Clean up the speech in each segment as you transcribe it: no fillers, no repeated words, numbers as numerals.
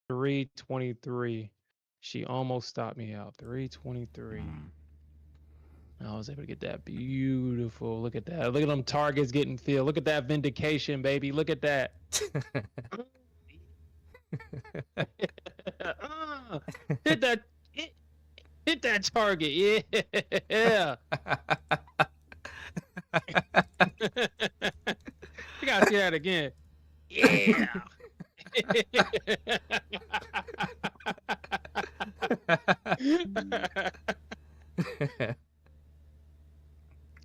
323. She almost stopped me out. 323. Mm. I was able to get that beautiful. Look at that. Look at them targets getting filled. Look at that vindication, baby. Look at that. Uh, hit that. Hit that target. Yeah. You gotta see that again. Yeah.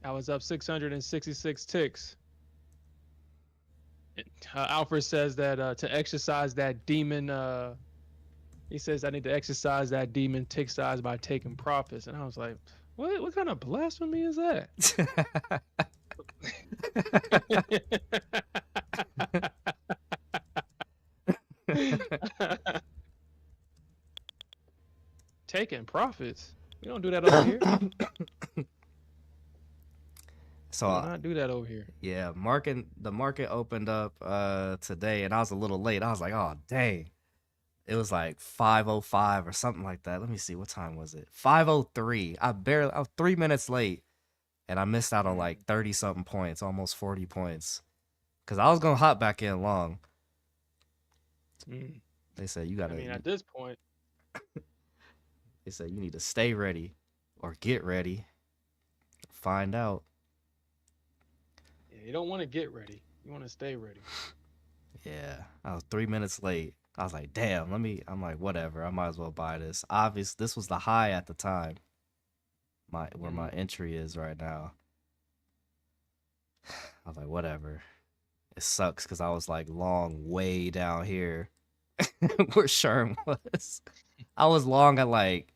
I was up 666 ticks. Alfred says that to exercise that demon, he says I need to exercise that demon tick size by taking profits. And I was like, what kind of blasphemy is that? Taking profits? We don't do that over here. We do So not do that over here. yeah, the market opened up today, and I was a little late. I was like, oh dang. It was like 5:05 or something like that. Let me see, what time was it? 5:03. I was 3 minutes late, and I missed out on Mm. like 30 something points, almost 40 points. Cause I was gonna hop back in long. Mm. They said I mean, at this point, they said you need to stay ready or get ready. Find out. yeah, you don't want to get ready. You want to stay ready. Yeah, I was 3 minutes late. I was like, damn, I'm like, whatever. I might as well buy this. Obvious, this was the high at the time. Where my Mm. entry is right now. I was like, whatever. It sucks because I was like long way down here where Sherm was. I was long at like,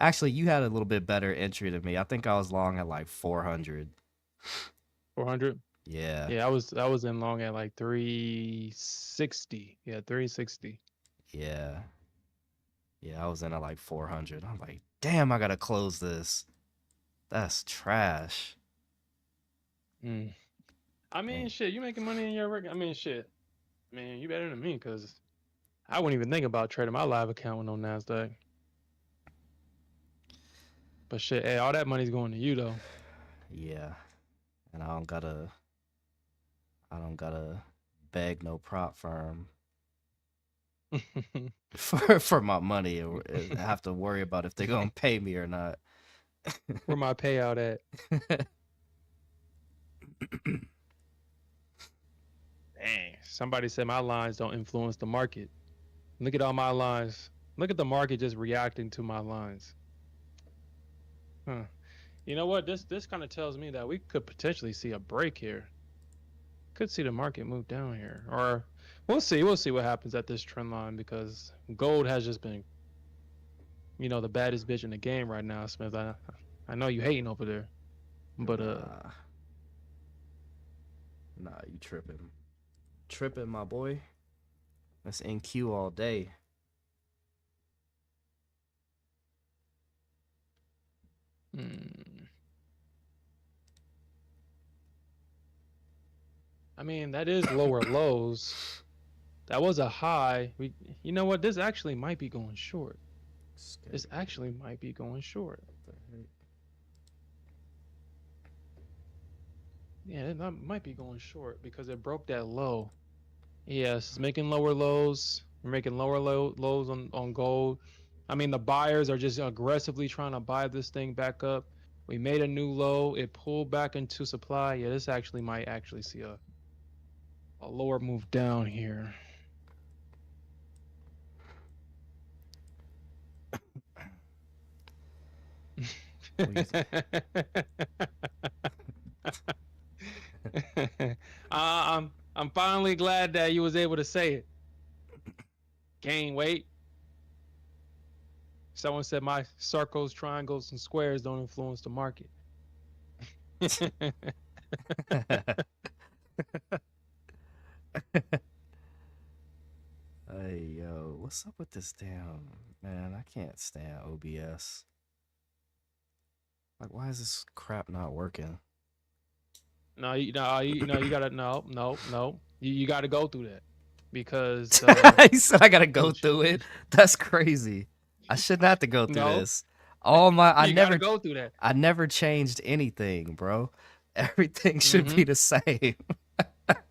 actually, you had a little bit better entry than me. I think I was long at like 400. 400. Yeah, Yeah, I was in long at like 360. Yeah, 360. yeah, yeah. I was in at like 400. I'm like, damn, I gotta close this. That's trash. Mm. I mean, Dang. shit, you making money in your work? I mean, shit, man, you better than me because I wouldn't even think about trading my live account with no Nasdaq. But shit, hey, all that money's going to you though. Yeah, and I don't gotta beg no prop firm for my money or have to worry about if they're gonna pay me or not. Where my payout at? Dang, somebody said my lines don't influence the market. Look at all my lines. Look at the market just reacting to my lines. Huh. You know what? This kind of tells me that we could potentially see a break here. Could see the market move down here, or we'll see. We'll see what happens at this trend line because gold has just been, the baddest bitch in the game right now, Smith. I know you hating over there, but Nah, nah, you tripping, my boy. That's NQ all day. hmm, I mean that is lower lows. That was a high. You know what? This actually might be going short. This Schedule. actually might be going short. What the heck? Yeah, that might be going short because it broke that low. Yes, it's making lower lows. We're making lower lows on gold. I mean, the buyers are just aggressively trying to buy this thing back up. We made a new low. It pulled back into supply. Yeah, this actually might actually see a lower move down here. What you I'm finally glad that you was able to say it. Gain weight. Someone said my circles, triangles, and squares don't influence the market. Hey yo, what's up with this damn man? I can't stand OBS. Like, why is this crap not working? No, you gotta no. You gotta go through that. because He said I gotta go oh through it. That's crazy. I shouldn't have to go through no, this. All my you got to go through that. I never changed anything, bro. Everything should Mm-hmm. be the same.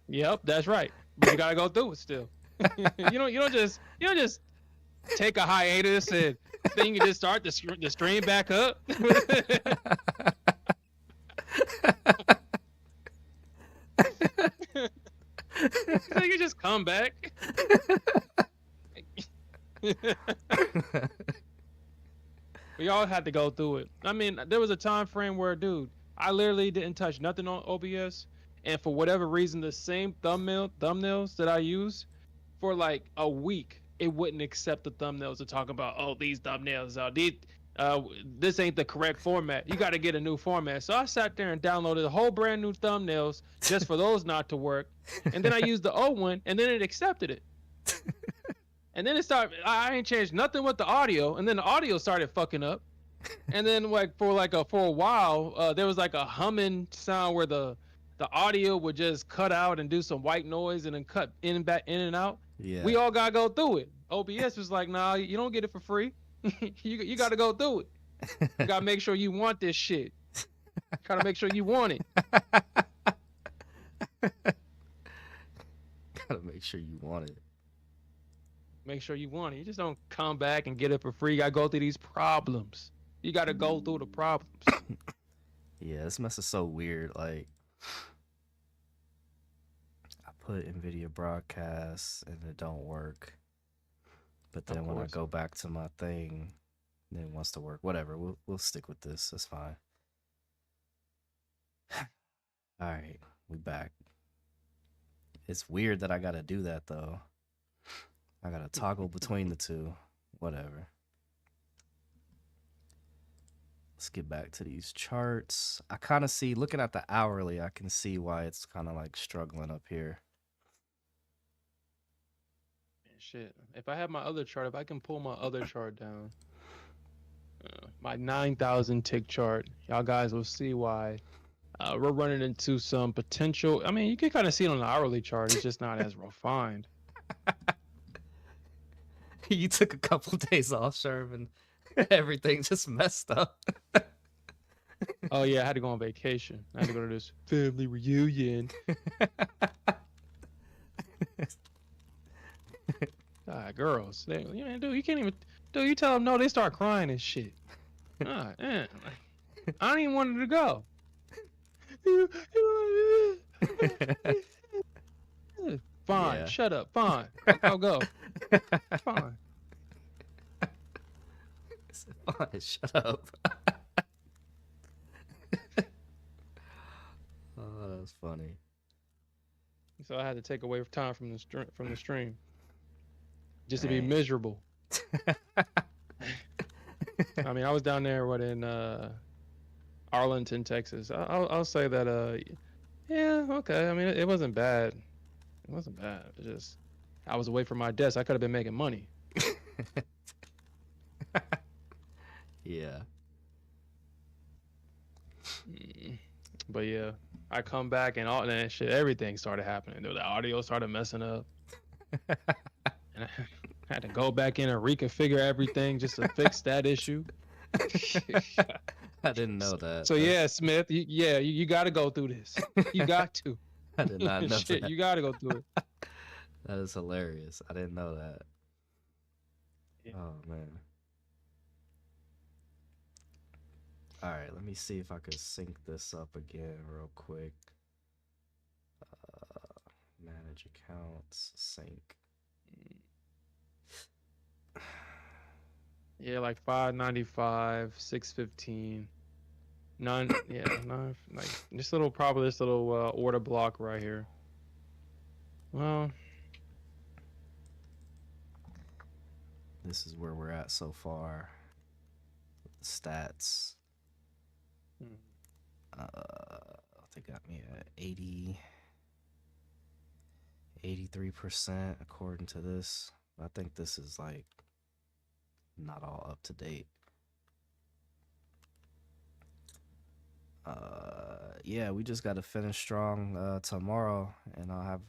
Yep, that's right. But you got to go through it still. You don't just take a hiatus and then you can just start the stream back up. So you just come back. We all had to go through it. I mean, there was a time frame where, dude, I literally didn't touch nothing on OBS, and for whatever reason, the same thumbnails that I use for like a week, it wouldn't accept the thumbnails to talk about. Oh, these thumbnails are these. This ain't the correct format. You got to get a new format. So I sat there and downloaded a whole brand new thumbnails just for those not to work, and then I used the old one, and then it accepted it. And then it started. I ain't changed nothing with the audio, and then the audio started fucking up. And then like for a while, there was like a humming sound where the audio would just cut out and do some white noise and then cut in and out. Yeah. We all gotta go through it. OBS was like, nah, you don't get it for free. You gotta go through it. You gotta make sure you want this shit. Gotta make sure you want it. Gotta make sure you want it. Make sure you want it. You just don't come back and get it for free. You gotta go through these problems. You gotta go through the problems. Yeah, this mess is so weird. Like, I put NVIDIA broadcast and it don't work. But then when I go back to my thing, then it wants to work. Whatever, we'll stick with this. That's fine. All right, we back. It's weird that I gotta do that though. I gotta toggle between the two. Whatever. Let's get back to these charts. I kind of see, looking at the hourly, I can see why it's kind of like struggling up here. Shit. If I have my other chart, if I can pull my other chart down, my 9,000 tick chart, y'all guys will see why we're running into some potential. I mean, you can kind of see it on the hourly chart. It's just not as refined. You took a couple days off, Sherman. Everything just messed up. Oh yeah, I had to go on vacation. I had to go to this family reunion. Girls, dude, you can't even. Dude, you tell them no, they start crying and shit. Man, I don't even want her to go. Fine, Yeah. shut up. Fine, I'll go. Fine. Fine, shut up. Oh, that's funny. So I had to take away time from the stream, just to be miserable. I mean, I was down there, in Arlington, Texas. I'll say that. Yeah, okay. I mean, it wasn't bad. It wasn't bad. It just I was away from my desk. I could have been making money. Yeah. But yeah, I come back and all that shit, everything started happening. The audio started messing up. And I had to go back in and reconfigure everything just to fix that issue. I didn't know that. So yeah, Smith, you got to go through this. You got to. I did not know Shit, that. you got to go through it. That is hilarious. I didn't know that. Yeah. Oh man. All right, let me see if I could sync this up again real quick. Manage accounts, sync. Yeah, like 595, 615, 9. Yeah, 9. Like this little order block right here. Well, this is where we're at so far. The stats. They got me at 83% according to this. I think this is like not all up to date. Yeah, we just got to finish strong tomorrow, and I'll have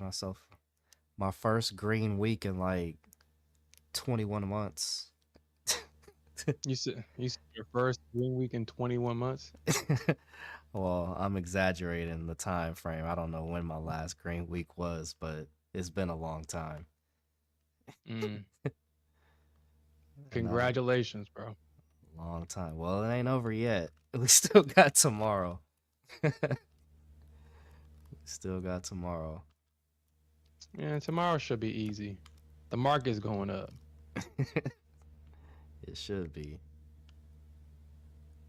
my first green week in like 21 months. You said your first green week in 21 months. Well, I'm exaggerating the time frame. I don't know when my last green week was, but it's been a long time. Mm. And I don't Congratulations, bro. long time. Well, it ain't over yet. We still got tomorrow. Still got tomorrow. Yeah, tomorrow should be easy. The market's going up. It should be.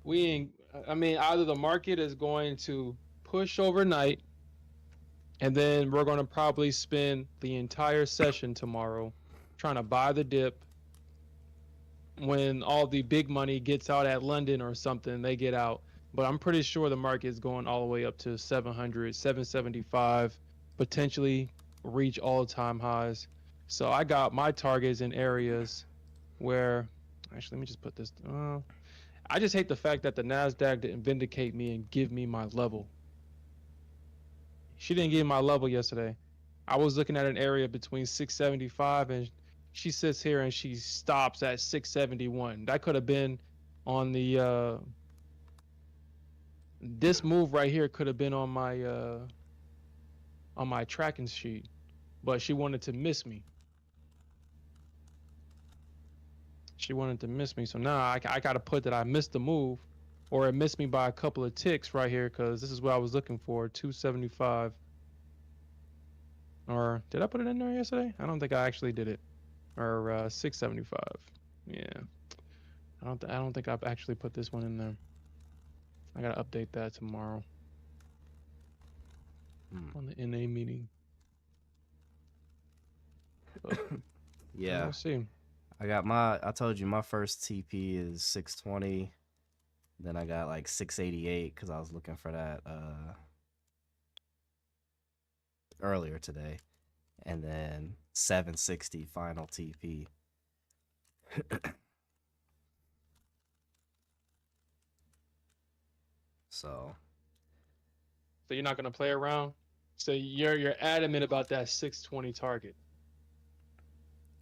We ain't, I mean, either the market is going to push overnight, and then we're going to probably spend the entire session tomorrow trying to buy the dip. When all the big money gets out at London or something, they get out. But I'm pretty sure the market is going all the way up to 700, 775, potentially reach all-time highs. So I got my targets in areas where, actually, let me just put this. I just hate the fact that the Nasdaq didn't vindicate me and give me my level. She didn't give me my level yesterday. I was looking at an area between 675, and she sits here and she stops at 671. That could have been on the this move right here could have been on my tracking sheet, but she wanted to miss me. She wanted to miss me. So now I got to put that I missed the move, or it missed me by a couple of ticks right here, because this is what I was looking for, 275. Or did I put it in there yesterday? I don't think I actually did it. Or 675. Yeah. I don't think I've actually put this one in there. I gotta update that tomorrow on the NA meeting. But, Yeah. we'll see. I told you my first TP is 620. Then I got like 688 because I was looking for that earlier today. And then 760 final TP. So you're not gonna play around. So you're adamant about that 620 target.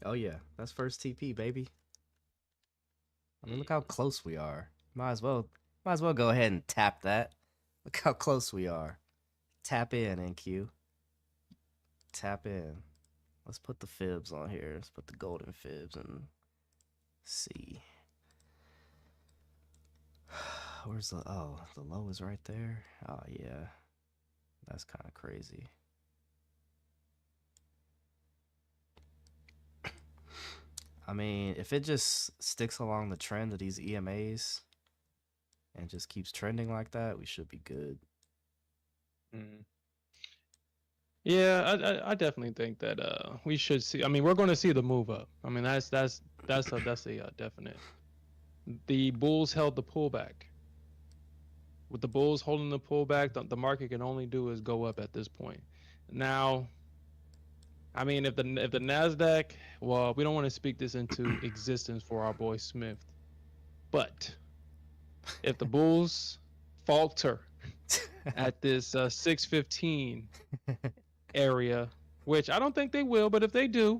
oh yeah, that's first TP, baby. I mean, look how close we are. Might as well go ahead and tap that. Look how close we are. Tap in, NQ. Tap in. Let's put the fibs on here. Let's put the golden fibs and see. Where's the low is right there. Oh yeah. That's kind of crazy. I mean, if it just sticks along the trend of these EMAs and just keeps trending like that, we should be good. Yeah, I definitely think that we should see. I mean, we're going to see the move up. I mean, that's a definite. The bulls held the pullback. With the bulls holding the pullback, the market can only do is go up at this point. Now, I mean, if the Nasdaq, well, we don't want to speak this into existence for our boy Smith, but if the bulls falter at this 615 area, which I don't think they will, but if they do,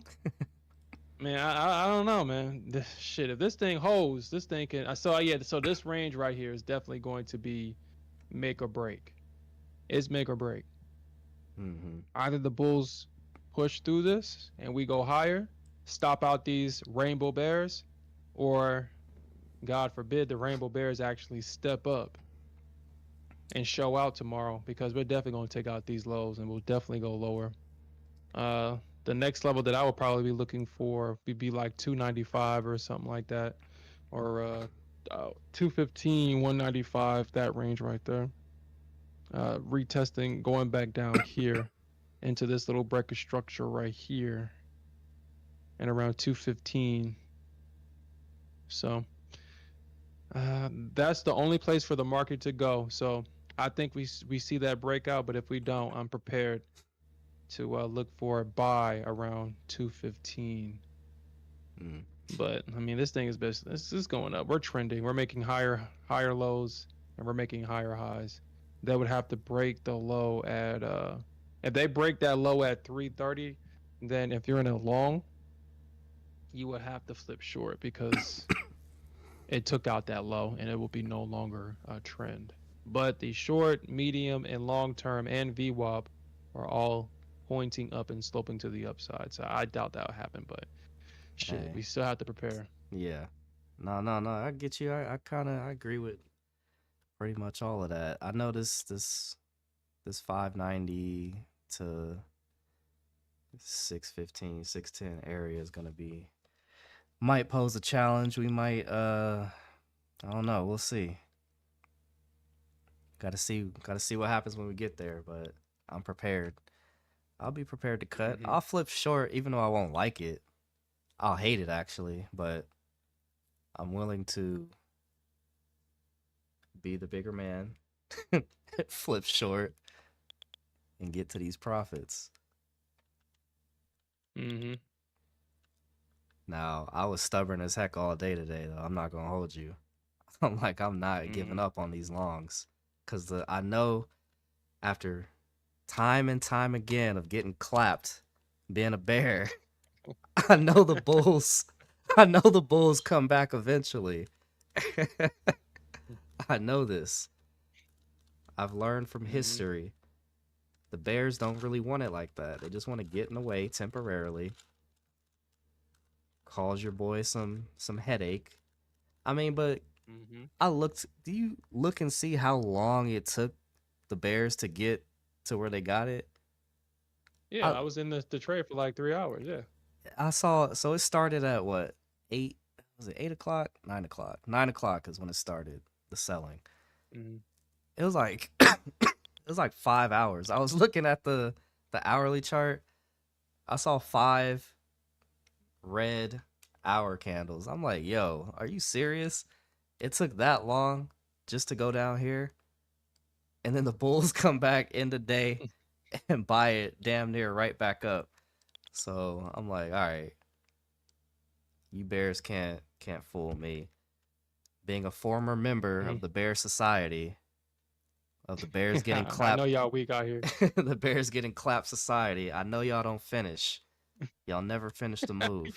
man, I don't know, man. Shit, if this thing holds, this thing can. So this range right here is definitely going to be make or break. It's make or break. Either the bulls push through this and we go higher, stop out these rainbow bears, or God forbid the rainbow bears actually step up and show out tomorrow, because we're definitely going to take out these lows and we'll definitely go lower. The next level that I would probably be looking for would be like 295 or something like that, or 215, 195, that range right there. Retesting, going back down here into this little breaker structure right here, and around 215. So that's the only place for the market to go. So I think we see that breakout, but if we don't, I'm prepared to look for a buy around 215. But I mean, this thing is this is going up. We're trending. We're making higher lows, and we're making higher highs. They would have to break the low at if they break that low at 330, then if you're in a long, you would have to flip short because it took out that low and it will be no longer a trend. But the short, medium, and long term and VWAP are all pointing up and sloping to the upside. So I doubt that will happen, but shit, Hey, we still have to prepare. yeah. No. I get you. I kind of I agree with pretty much all of that. I know this 590 to 615, 610 area is gonna be might pose a challenge. We might I don't know. We'll see. Gotta see what happens when we get there, but I'm prepared. I'll be prepared to cut. Mm-hmm. I'll flip short even though I won't like it. I'll hate it actually, but I'm willing to be the bigger man, flip short, and get to these profits. Mm-hmm. Now, I was stubborn as heck all day today, though. I'm not gonna hold you. I'm not Mm-hmm. giving up on these longs, cause I know after time and time again of getting clapped, being a bear, I know the bulls. I know the bulls come back eventually. I know this. I've learned from Mm-hmm. history. The bears don't really want it like that. They just want to get in the way temporarily. Cause your boy some headache. I mean, but Mm-hmm. I looked. Do you look and see how long it took the Bears to get to where they got it? Yeah, I I was in the trade for like 3 hours. Yeah. I saw. So it started at what 8? Was it 8 o'clock? 9 o'clock. 9 o'clock is when it started the selling. Mm-hmm. It was like it was like 5 hours. I was looking at the hourly chart. I saw 5 red hour candles. I'm like, yo, are you serious? It took that long just to go down here, and then the Bulls come back in the day and buy it damn near right back up. So I'm like, all right, you Bears can't fool me. Being a former member of the Bear Society, of the Bears getting I know clapped, y'all weak out here. the Bears getting clapped society. I know y'all don't finish. Y'all never finish the move.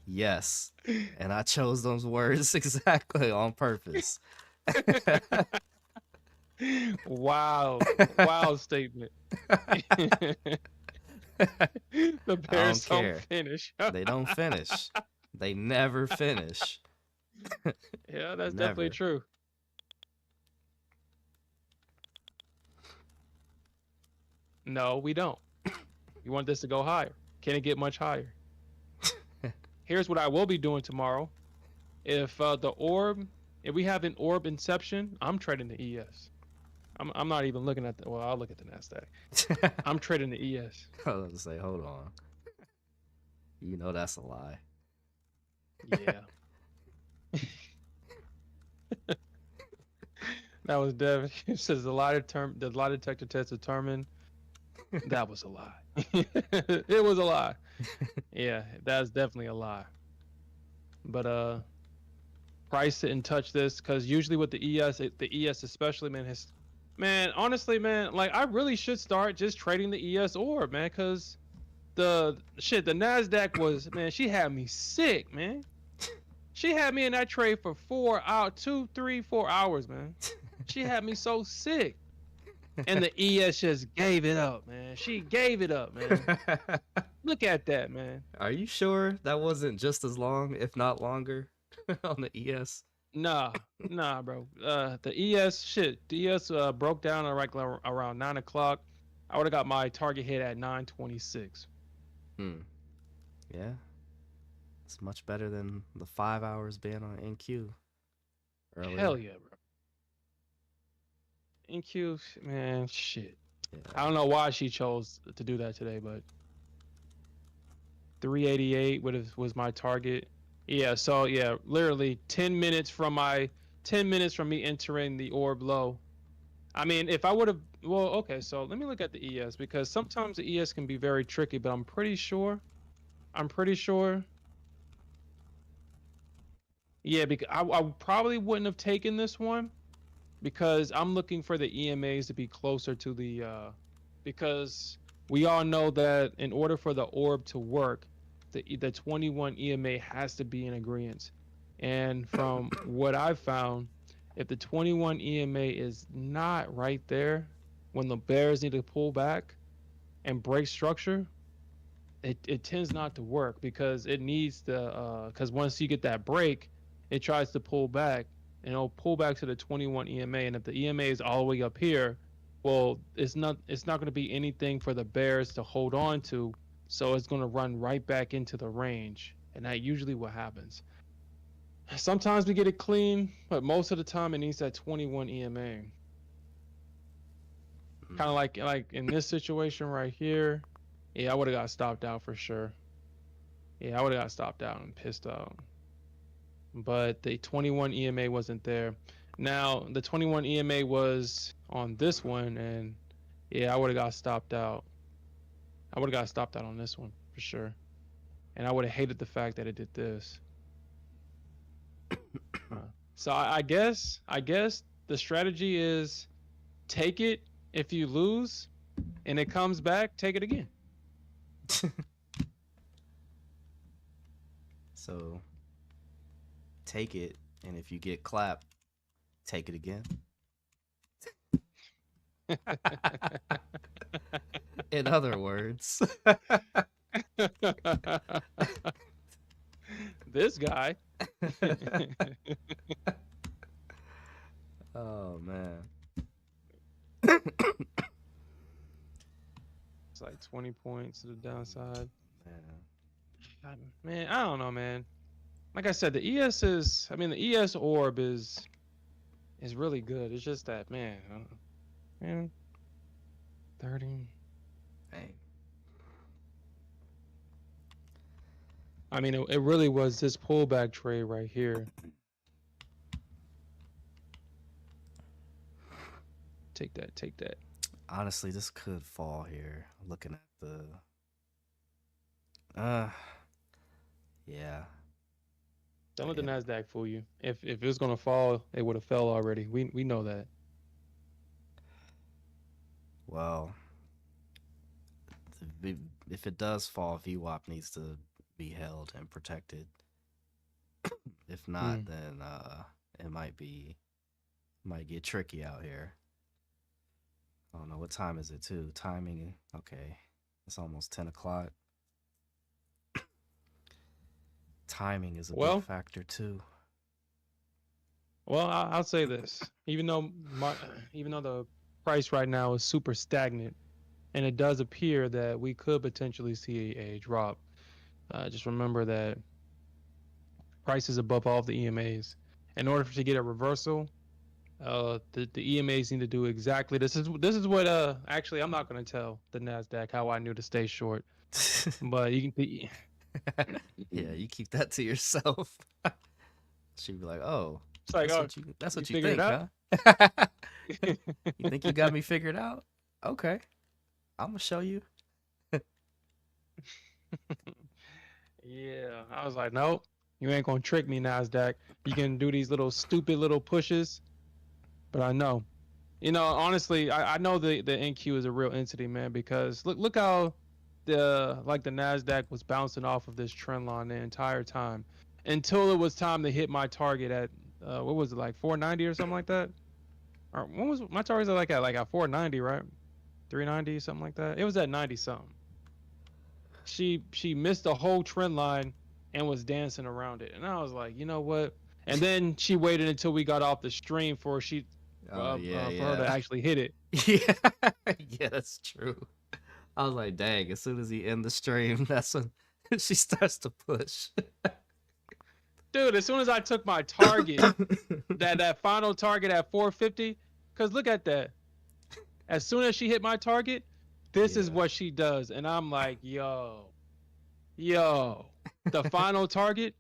Yes. And I chose those words exactly on purpose. Wow. Wow statement. The I don't Bears don't care. finish. They don't finish. They never finish. Yeah, that's definitely Never. true. No, we don't. You want this to go higher. Can it get much higher? Here's what I will be doing tomorrow. If if we have an orb inception, I'm trading the ES. I'm not even looking at the. Well, I'll look at the Nasdaq. I'm trading the ES. I was gonna say, hold on. You know that's a lie. Yeah, that was definitely. It says the lie detector test determined that was a lie. It was a lie. Yeah, that's definitely a lie. But Price didn't touch this because usually with the ES especially, man, man, honestly, man, like I really should start just trading the ES orb, man, because the Nasdaq was, man, she had me sick, man. She had me in that trade for 4 hours, 2, 3, 4 hours, man. She had me so sick, and the ES just gave it up, man. She gave it up, man. Look at that, man. Are you sure that wasn't just as long, if not longer, on the ES? Nah, bro. The ES shit. The ES broke down around 9 o'clock. I would have got my target hit at 9:26. Hmm. Yeah. It's much better than the 5 hours being on NQ Hell earlier. yeah, bro. NQ, man, shit. I Yeah. don't know why she chose to do that today, but 388 was my target. Yeah, so yeah, literally 10 minutes from me entering the orb low. I mean, if I would have, well, okay, so let me look at the ES because sometimes the ES can be very tricky, but I'm pretty sure, yeah, because I probably wouldn't have taken this one because I'm looking for the EMAs to be closer to the because we all know that in order for the orb to work, the 21 EMA has to be in agreement. And from what I've found, if the 21 EMA is not right there when the bears need to pull back and break structure, it tends not to work because it needs the because once you get that break, it tries to pull back and it'll pull back to the 21 EMA. And if the EMA is all the way up here, well, it's not going to be anything for the bears to hold on to, so it's going to run right back into the range, and that usually what happens. Sometimes we get it clean, but most of the time it needs that 21 EMA. Kind of like in this situation right here. Yeah, I would have got stopped out for sure. Yeah, I would have got stopped out and pissed out. But the 21 EMA wasn't there. Now, the 21 EMA was on this one, and yeah, I would have got stopped out. I would have got stopped out on this one for sure. And I would have hated the fact that it did this. So I guess the strategy is take it if you lose and it comes back, take it again. So take it, and if you get clapped, take it again. In other words, this guy. Oh man. It's like 20 points to the downside. Man. Man, I don't know, man. Like I said, the ES orb is really good. It's just that, man, 30. Hey. I mean, it really was this pullback trade right here. Take that. Honestly, this could fall here. Looking at the yeah. Don't let the Nasdaq fool you. If it was gonna fall, it would have fell already. We know that. Well, if it does fall, VWAP needs to be held and protected. If not, then it might get tricky out here. I don't know, what time is it too? Timing, okay. It's almost 10 o'clock. Timing is a big factor too. Well, I'll say this: even though the price right now is super stagnant, and it does appear that we could potentially see a drop, just remember that price is above all of the EMAs. In order to get a reversal, the EMAs need to do exactly this is what actually I'm not going to tell the Nasdaq how I knew to stay short, but you can. Yeah, you keep that to yourself. She'd be like, "Oh, it's like, that's what you think, huh? You think you got me figured out? Okay, I'm gonna show you." Yeah, I was like, nope, you ain't gonna trick me, Nasdaq. You can do these little stupid little pushes, but I know, honestly, I know the NQ is a real entity, man. Because look how the Nasdaq was bouncing off of this trend line the entire time until it was time to hit my target at what was it, like 490 or something like that? Or what was my target at 490, right? 390, something like that. It was at 90 something. She missed the whole trend line and was dancing around it, and I was like, you know what? And then she waited until we got off the stream for her to actually hit it. Yeah, yeah, that's true. I was like, dang, as soon as he end the stream, that's when she starts to push. Dude, as soon as I took my target, that final target at 450, because look at that. As soon as she hit my target, this is what she does. And I'm like, yo, the final target.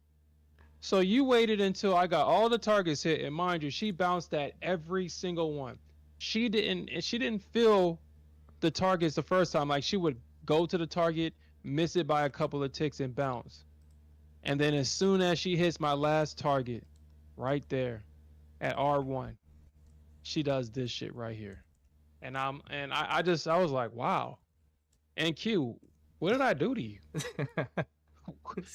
So you waited until I got all the targets hit. And mind you, she bounced at every single one. She didn't feel the targets the first time. Like, she would go to the target, miss it by a couple of ticks, and bounce. And then as soon as she hits my last target right there at R1, she does this shit right here. I was like, wow. And Q, what did I do to you? What did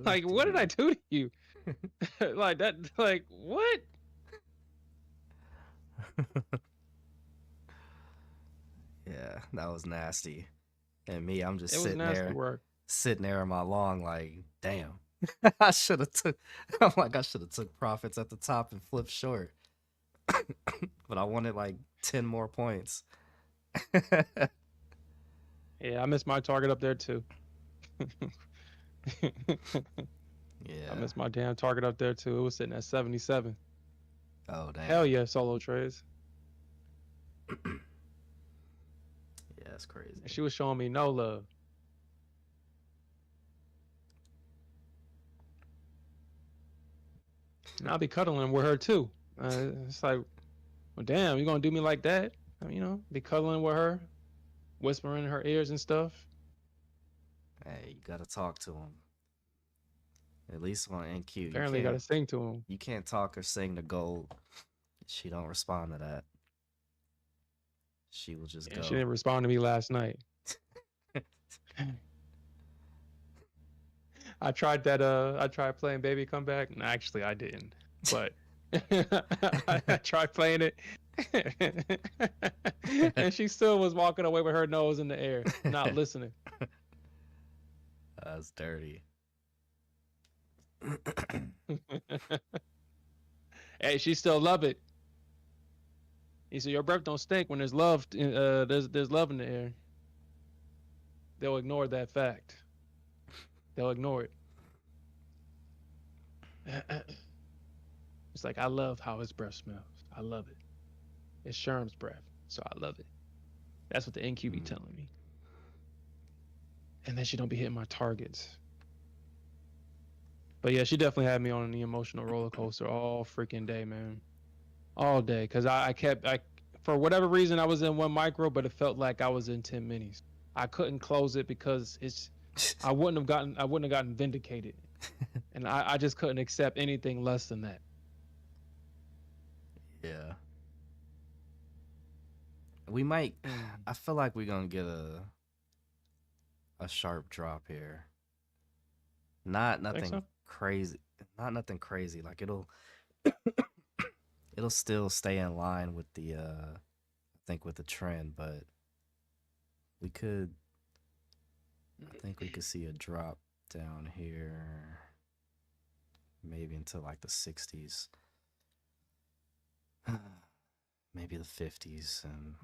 I Like, do what to did I you? do to you? Like that, like what? Yeah, that was nasty. And me, I'm just It was nasty work. sitting there in my long, like, damn. I should have took. I'm like, I should have took profits at the top and flipped short, but I wanted like 10 more points. Yeah, I missed my target up there too. I Yeah. missed my damn target up there too. It was sitting at 77. Oh Hell damn. yeah, solo trades. Yeah, that's And crazy. she was showing me no love. And I'll be cuddling with her too. It's like, well, damn, you gonna do me like that? Be cuddling with her, whispering in her ears and stuff. Hey, you gotta talk to him. At least on NQ, Apparently, you gotta sing to him. you can't talk or sing to gold. She don't respond to that. She will just Yeah, she go. didn't respond to me last night. I tried that. I tried playing Baby Come Back. No, actually, I didn't. But I tried playing it, and she still was walking away with her nose in the air, not listening. That's dirty. Hey, she still love it. He said, "Your breath don't stink when there's love. There's love in the air." They'll ignore that fact. They'll ignore it. It's like, I love how his breath smells. I love it. It's Sherm's breath, so I love it. That's what the NQB telling me. And then she don't be hitting my targets. But yeah, she definitely had me on the emotional roller coaster all freaking day, man. All day. Because for whatever reason, I was in one micro, but it felt like I was in 10 minis. I couldn't close it because I wouldn't have gotten vindicated. And I just couldn't accept anything less than that. Yeah. We might. I feel like we're gonna get a sharp drop here. Not nothing So? crazy. Not nothing crazy. Like it'll still stay in line with the I think with the trend, but we could I think we could see a drop down here maybe into like the 60s. Maybe the 50s and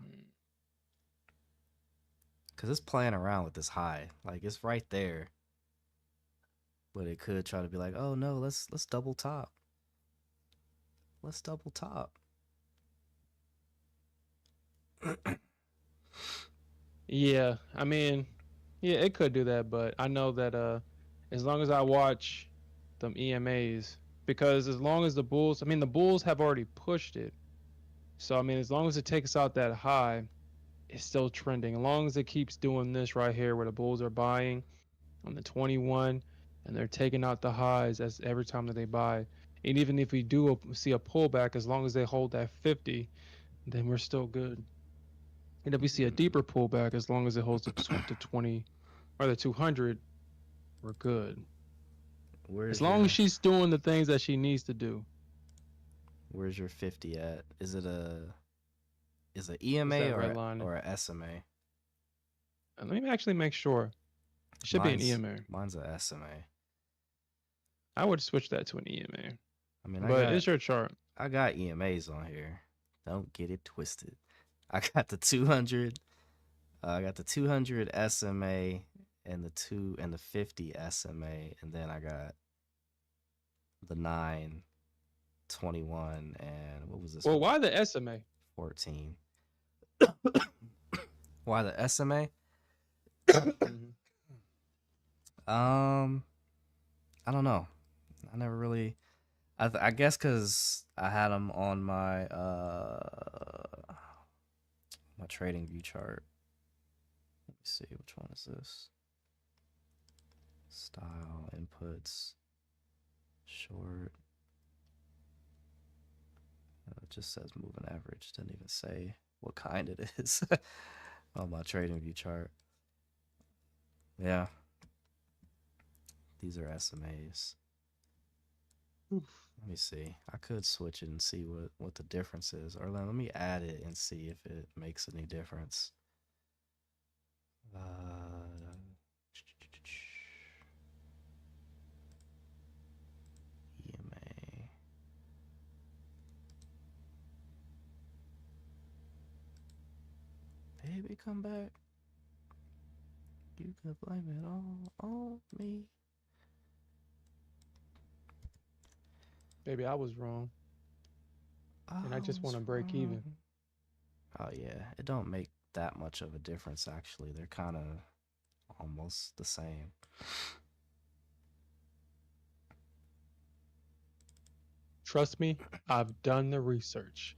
cuz it's playing around with this high. Like it's right there. But it could try to be like, "Oh no, let's double top. Let's double top." Yeah, yeah, it could do that, but I know that as long as I watch them EMAs, because as long as the Bulls have already pushed it. So as long as it takes out that high, it's still trending. As long as it keeps doing this right here where the Bulls are buying on the 21 and they're taking out the highs as every time that they buy. And even if we do see a pullback, as long as they hold that 50, then we're still good. And if we see a deeper pullback, as long as it holds the 20 or the 200, we're good. As Where's long as your she's doing the things that she needs to do. Where's your 50 at? Is it It's EMA that red line. or a SMA? Let me actually make sure. It should be an EMA. Mine's a SMA. I would switch that to an EMA. I mean, But it's your chart. I got EMAs on here. Don't get it twisted. I got the 200. I got the 200 SMA and the 50 SMA, and then I got the 9, 21, and what was this? Well, why the SMA? 14. Why the SMA? I don't know. I never really. I guess because I had them on my my trading view chart. Let me see, which one is this? Style inputs, short, just says moving average. Doesn't even say what kind it is on my trading view chart. Yeah. These are SMAs. Oof. Let me see. I could switch it and see what the difference is. Or let me add it and see if it makes any difference. EMA. Baby, come back. You could blame it all on me. Maybe I was wrong. And I just want to break even. Oh yeah, it don't make that much of a difference actually. They're kind of almost the same. Trust me, I've done the research.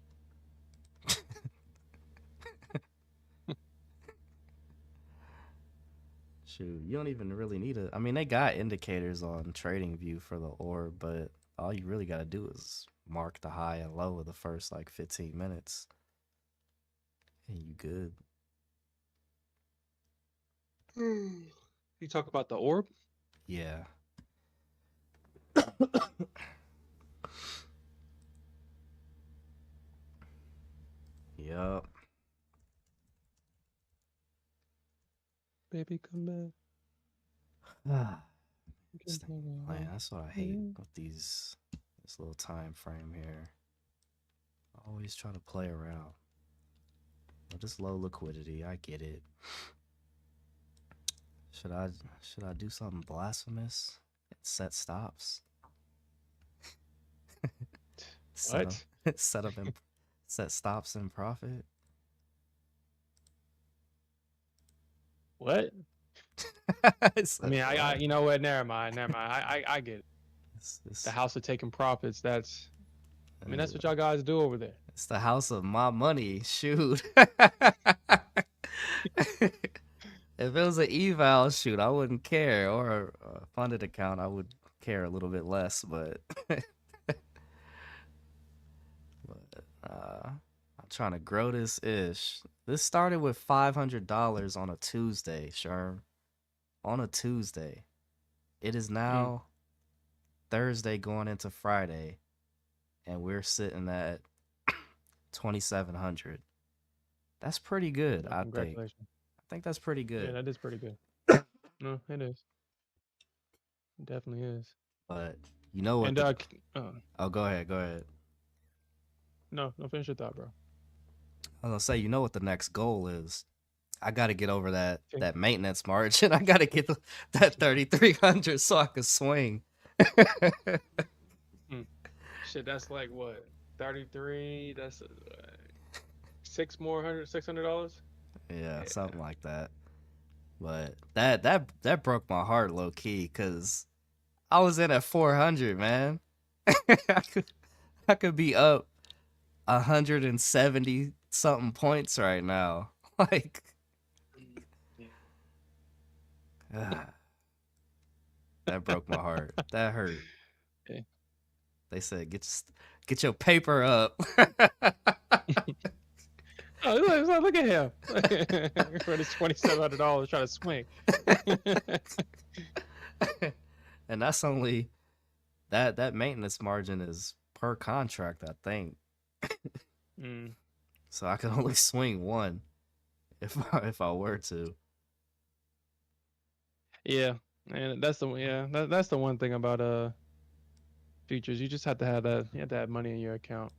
Shoot, you don't even really need I mean, they got indicators on TradingView for the orb, but all you really got to do is mark the high and low of the first like 15 minutes. And you good. You talk about the orb? Yeah. Yup. Baby, come back. This thing playing. That's what I hate with this little time frame here. I always try to play around. Well, just low liquidity. I get it. Should I do something blasphemous and set stops? What? Set stops and profit. What? I mean, I you know what? Never mind. I get it. The house of taking profits. That's that's what y'all guys do over there. It's the house of my money. Shoot. If it was an eval, shoot, I wouldn't care. Or a funded account, I would care a little bit less. But, I'm trying to grow this ish. This started with $500 on a Tuesday, Sherm. On a Tuesday. It is now Thursday going into Friday, and we're sitting at 2,700. That's pretty good, I think. I think that's pretty good. Yeah, that is pretty good. No, it is. It definitely is. But you know what? And oh, go ahead. No, finish your thought, bro. I was gonna say, you know what the next goal is? I got to get over that maintenance margin. I got to get that 3,300 so I can swing. Shit, that's like what? 33. That's $600. Yeah, something like that. But that broke my heart low key because I was in at 400, man. I could be up 170 something points right now. Like, that broke my heart. That hurt. Okay. They said get your paper up. Oh, look at him. For this $2,700 trying to swing. And that's only that maintenance margin is per contract, I think. So I can only swing one if I were to. Yeah, and that's the one thing about futures. You just have to have that. You have to have money in your account.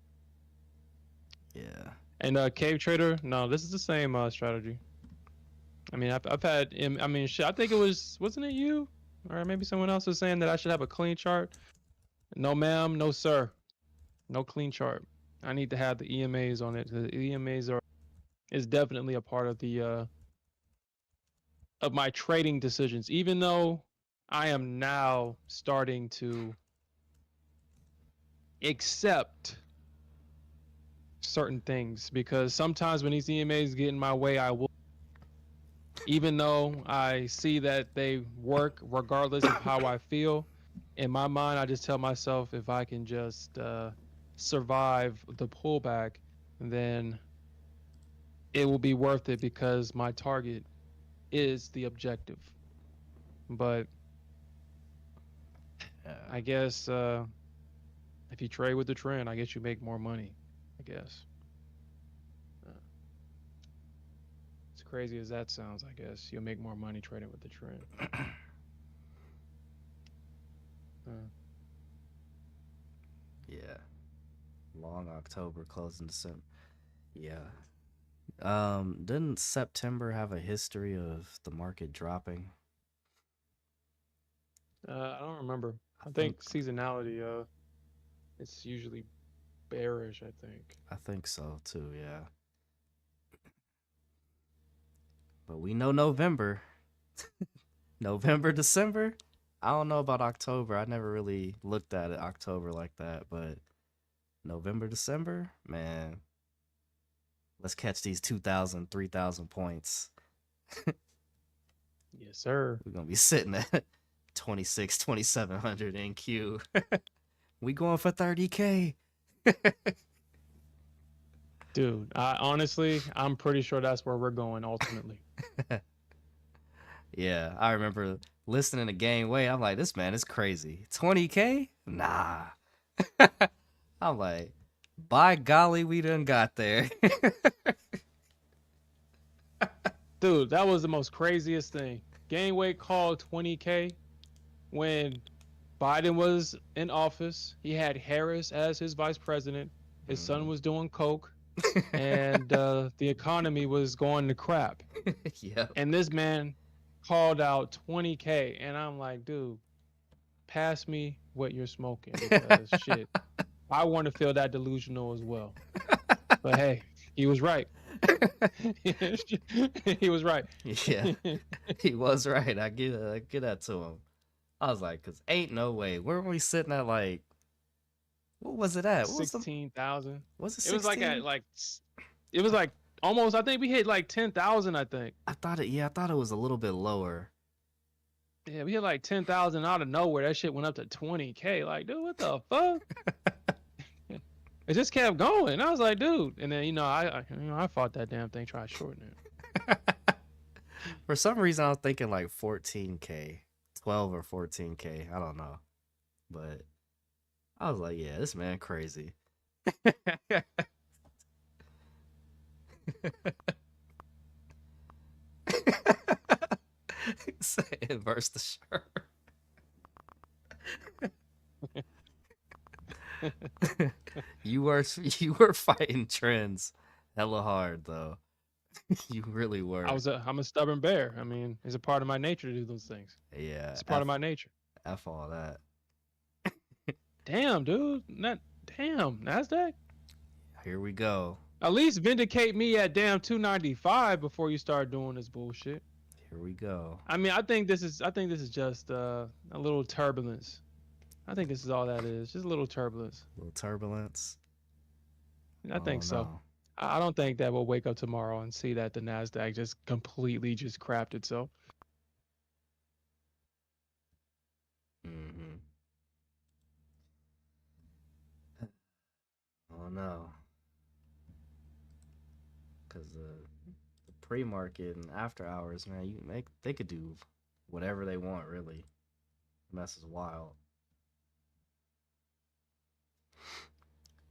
Yeah. And Cave Trader, no, this is the same strategy. I mean, I've had. I mean, shit. I think it wasn't it you, or maybe someone else was saying that I should have a clean chart. No, ma'am. No, sir. No clean chart. I need to have the EMAs on it. The EMAs is definitely a part of the of my trading decisions. Even though I am now starting to accept certain things, because sometimes when these EMAs get in my way, I will, even though I see that they work regardless of how I feel, in my mind I just tell myself, if I can just survive the pullback, then it will be worth it because my target is the objective. But Yeah. I guess if you trade with the trend, I guess you make more money. I guess. Uh, as crazy as that sounds, I guess you'll make more money trading with the trend. Uh, Yeah. Long October, closing December. Yeah. Didn't September have a history of the market dropping? I don't remember. I I think think seasonality. It's usually bearish. I think. I think so too, yeah. But we know November. November, December. I don't know about October. I never really looked at it October like that, but November, December, man. Let's catch these 2,000, 3,000 points. Yes, sir. We're going to be sitting at 26, 2,700 NQ. We going for 30K. Dude, I'm pretty sure that's where we're going ultimately. Yeah, I remember listening to Game Way. I'm like, this man is crazy. 20K? Nah. I'm like, by golly, we done got there. Dude, that was the most craziest thing. Gainway called 20K when Biden was in office. He had Harris as his vice president. His son was doing coke, and the economy was going to crap. Yep. And this man called out 20K, and I'm like, dude, pass me what you're smoking because shit, I want to feel that delusional as well. But hey, he was right. He was right. Yeah, he was right. I get that to him. I was like, cause ain't no way. Where were we sitting at? Like, what was it at? What was the? 16,000. Was it It was like 16? at like it was like almost. I think we hit like 10,000. I think. I thought it. Yeah, I thought it was a little bit lower. Yeah, we hit like 10,000 out of nowhere. That shit went up to 20K. Like, dude, what the fuck? It just kept going. I was like, dude. And then I fought that damn thing. Tried to shorten it. For some reason, I was thinking like 14K, 12 or 14K. I don't know, but I was like, yeah, this man crazy. Inverse the shirt. you were fighting trends hella hard though. You really were. I'm a stubborn bear. I mean, it's a part of my nature to do those things. Yeah. It's a part of my nature. F all that. Damn, dude. Damn, Nasdaq. Here we go. At least vindicate me at damn 295 before you start doing this bullshit. Here we go. I mean, I think this is just a little turbulence. I think this is all that is. Just a little turbulence. A little turbulence. I think so. No. I don't think that we'll wake up tomorrow and see that the Nasdaq just completely just crapped itself. Mm-hmm. Oh no. Cause the pre-market and after hours, man, they could do whatever they want, really. Mess is wild.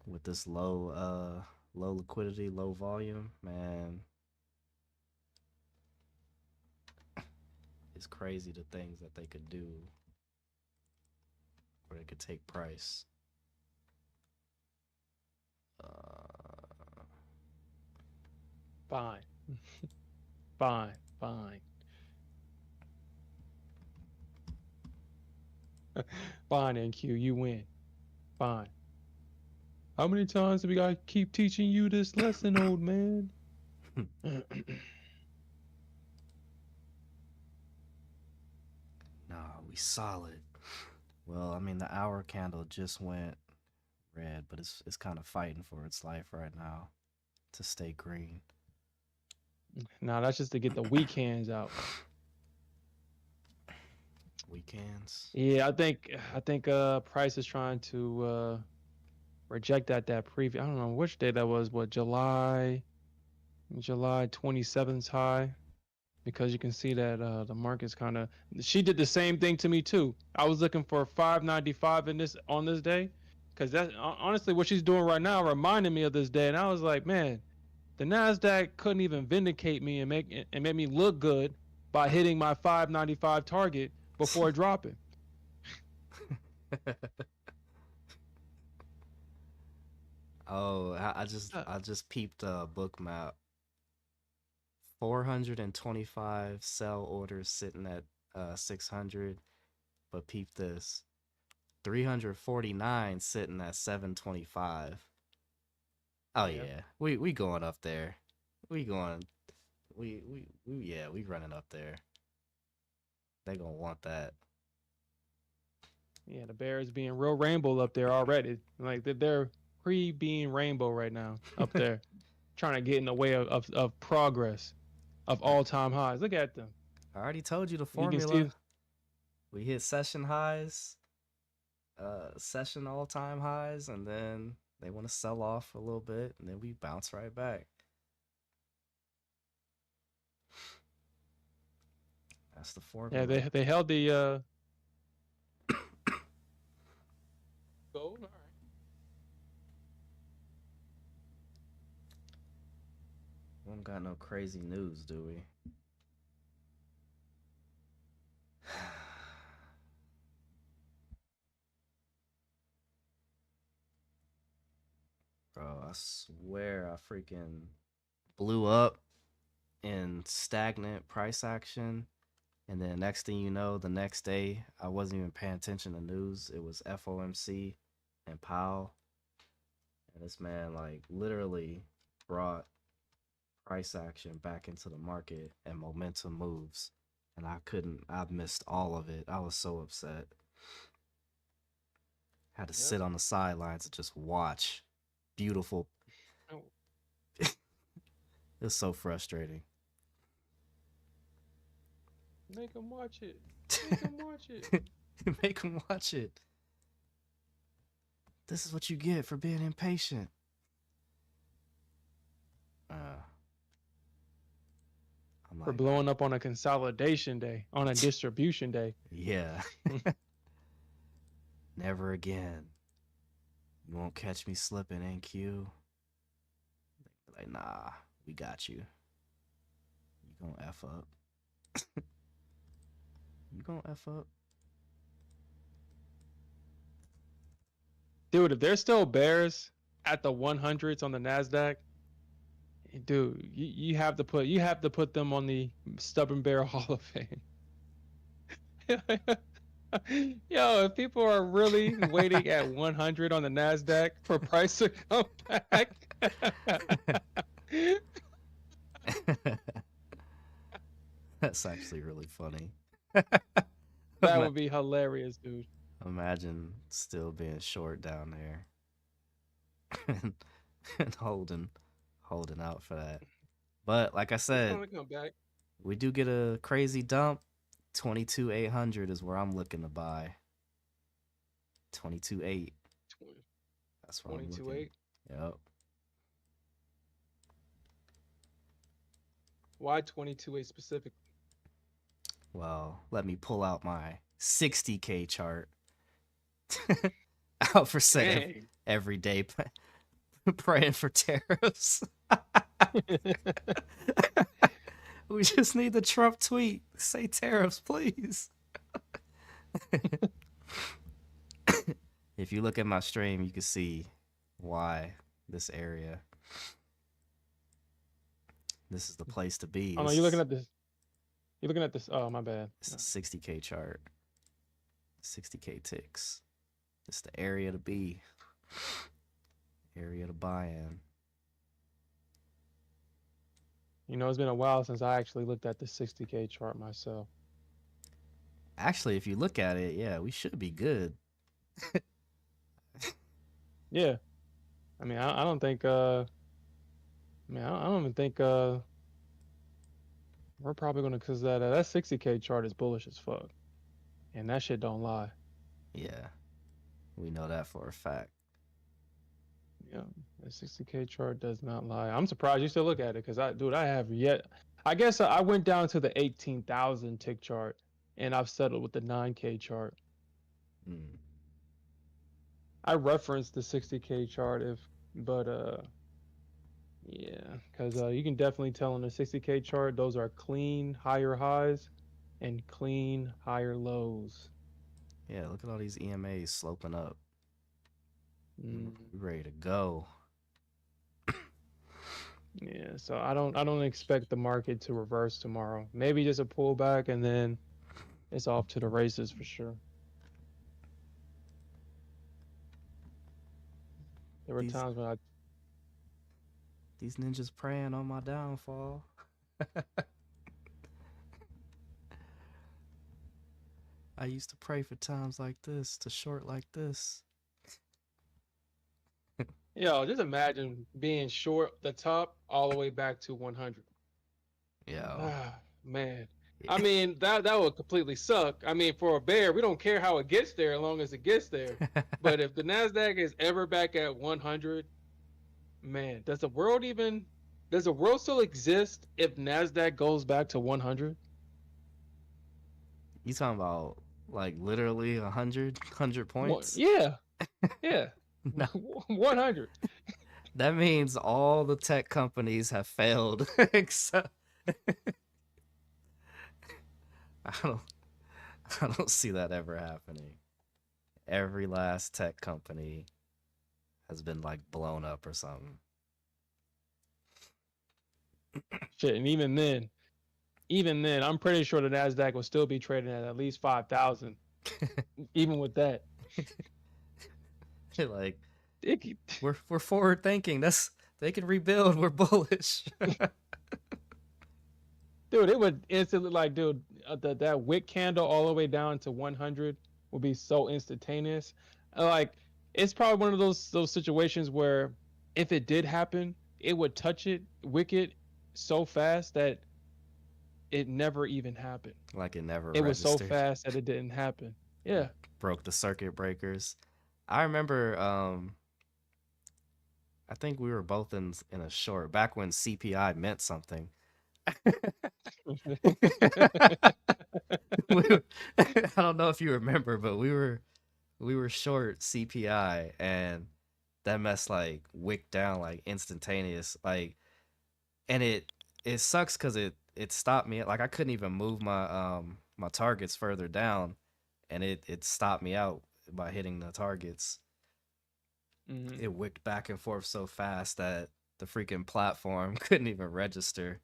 With this low liquidity, low volume, man. It's crazy the things that they could do. Or they could take price. Fine. Fine. Fine. Fine, NQ. You win. Fine. How many times do we gotta keep teaching you this lesson, old man? No, we solid. Well, I mean, the hour candle just went red, but it's kind of fighting for its life right now to stay green. Nah, that's just to get the weak hands out. Weekends. Yeah, I think Price is trying to reject that previous. I don't know which day that was. What July 27th high, because you can see that the market's kind of. She did the same thing to me too. I was looking for 595 in this on this day, because that honestly what she's doing right now reminded me of this day, and I was like, man, the Nasdaq couldn't even vindicate me and make me look good by hitting my 595 target before dropping. Oh, Uh, I just peeped a book map. 425 sell orders sitting at 600, but peep this. 349 sitting at 725. Oh yeah, yeah. We going up there. We going we yeah, we running up there. They gonna want that. yeah, the bears being real rainbow up there already. Like they're pre being rainbow right now up there, trying to get in the way of progress of I, all time highs. Look at them. I already told you the You can formula. see. We hit session highs, session all time highs, and then they want to sell off a little bit, and then we bounce right back. That's the Yeah, formula. they held the gold. All right. We don't got no crazy news, do we? Bro, I swear I freaking blew up in stagnant price action. And then next thing you know, the next day, I wasn't even paying attention to news. It was FOMC and Powell. And this man, like, literally brought price action back into the market and momentum moves. And I missed all of it. I was so upset. Had to Yep. sit on the sidelines and just watch. Beautiful. Oh, It's so frustrating. make them watch it. Make them watch it. Make them watch it. This is what you get for being impatient. I'm For like, blowing up on a consolidation day, on a distribution day. yeah, never again. You won't catch me slipping, NQ. Like, nah, we got you. You gonna F up. You gonna F up. Dude, if there's still bears at the 100s on the Nasdaq, dude, you have to put them on the Stubborn Bear Hall of Fame. Yo, if people are really waiting at 100 on the Nasdaq for price to come back, That's actually really funny. that would be hilarious, dude. Imagine still being short down there and, and holding out for that. But like I It's said, gonna come back. we do get a crazy dump. 22,800 is where I'm looking to buy. 22.8. That's where I'm looking. 22.8. Yep. Why 22.8 specifically? Well, let me pull out my 60K chart. Out for set every day, praying for tariffs. We just need the Trump tweet. Say tariffs, please. If you look at my stream, you can see why this area. This is the place to be. Oh no, you're looking at this. You're looking at this. Oh, my bad. It's a 60K chart. 60K ticks. It's the area to be. Area to buy in. You know, it's been a while since I actually looked at the 60K chart myself. Actually, if you look at it, yeah, we should be good. Yeah. I mean, I don't think I don't even think we're probably gonna, cause that 60K chart is bullish as fuck. And that shit don't lie. Yeah. We know that for a fact. Yeah, the 60K chart does not lie. I'm surprised you still look at it because I have yet. I guess I went down to the 18,000 tick chart and I've settled with the 9K chart. Mm. I referenced the 60K chart but yeah, because you can definitely tell on the 60K chart those are clean higher highs and clean higher lows. Yeah, look at all these EMAs sloping up. Mm, We ready to go. yeah, so I don't expect the market to reverse tomorrow. Maybe just a pullback and then it's off to the races for sure. There were These times when these ninjas praying on my downfall. I used to pray for times like this, to short like this. just imagine being short the top all the way back to 100. Yo. Ah, man. I mean, that would completely suck. I mean, for a bear, we don't care how it gets there as long as it gets there. But if the Nasdaq is ever back at 100, man, does the world still exist if Nasdaq goes back to 100? You talking about like literally 100 points? Yeah. Yeah. No. 100. That means all the tech companies have failed except I don't I don't see that ever happening. Every last tech company has been like blown up or something. Shit, and even then, I'm pretty sure the Nasdaq will still be trading at least 5,000. Even with that, Like it, we're forward thinking. They can rebuild. We're bullish. dude, it would instantly dude, that wick candle all the way down to 100 would be so instantaneous. Like it's probably one of those situations where if it did happen, it would touch it wicked so fast that it never even happened. Like it never It was so registered. fast that it didn't happen. Yeah. Broke the circuit breakers. I remember I think we were both in a short back when CPI meant something. I don't know if you remember, but we were short CPI and that mess like wicked down like instantaneous and it sucks because it stopped me like I couldn't even move my targets further down and it stopped me out by hitting the targets. Mhm. It wicked back and forth so fast that the freaking platform couldn't even register.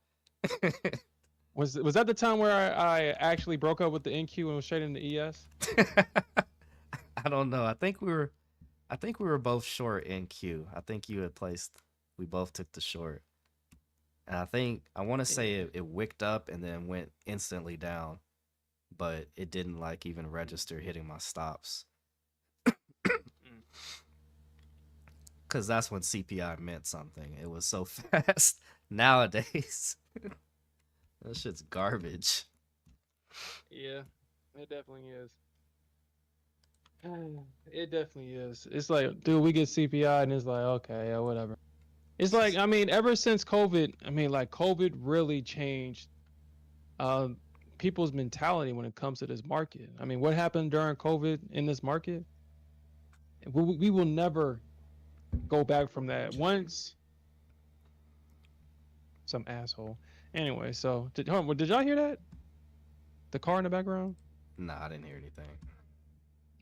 Was that the time where I actually broke up with the NQ and was trading the ES? I don't know. I think we were both short in Q. I think you had placed we both took the short. And I want to say Yeah. it wicked up and then went instantly down, but it didn't like even register hitting my stops. Mm. Cuz that's when CPI meant something. It was so fast. Nowadays, that shit's garbage. Yeah, it definitely is. It definitely is. It's like, dude, we get CPI and it's like, okay, yeah, whatever. It's like, I mean, ever since COVID, I mean, like COVID really changed um people's mentality when it comes to this market. I mean, what happened during COVID in this market? We will never go back from that. Once some asshole. Anyway, so did y'all hear that? The car in the background? Nah, I didn't hear anything.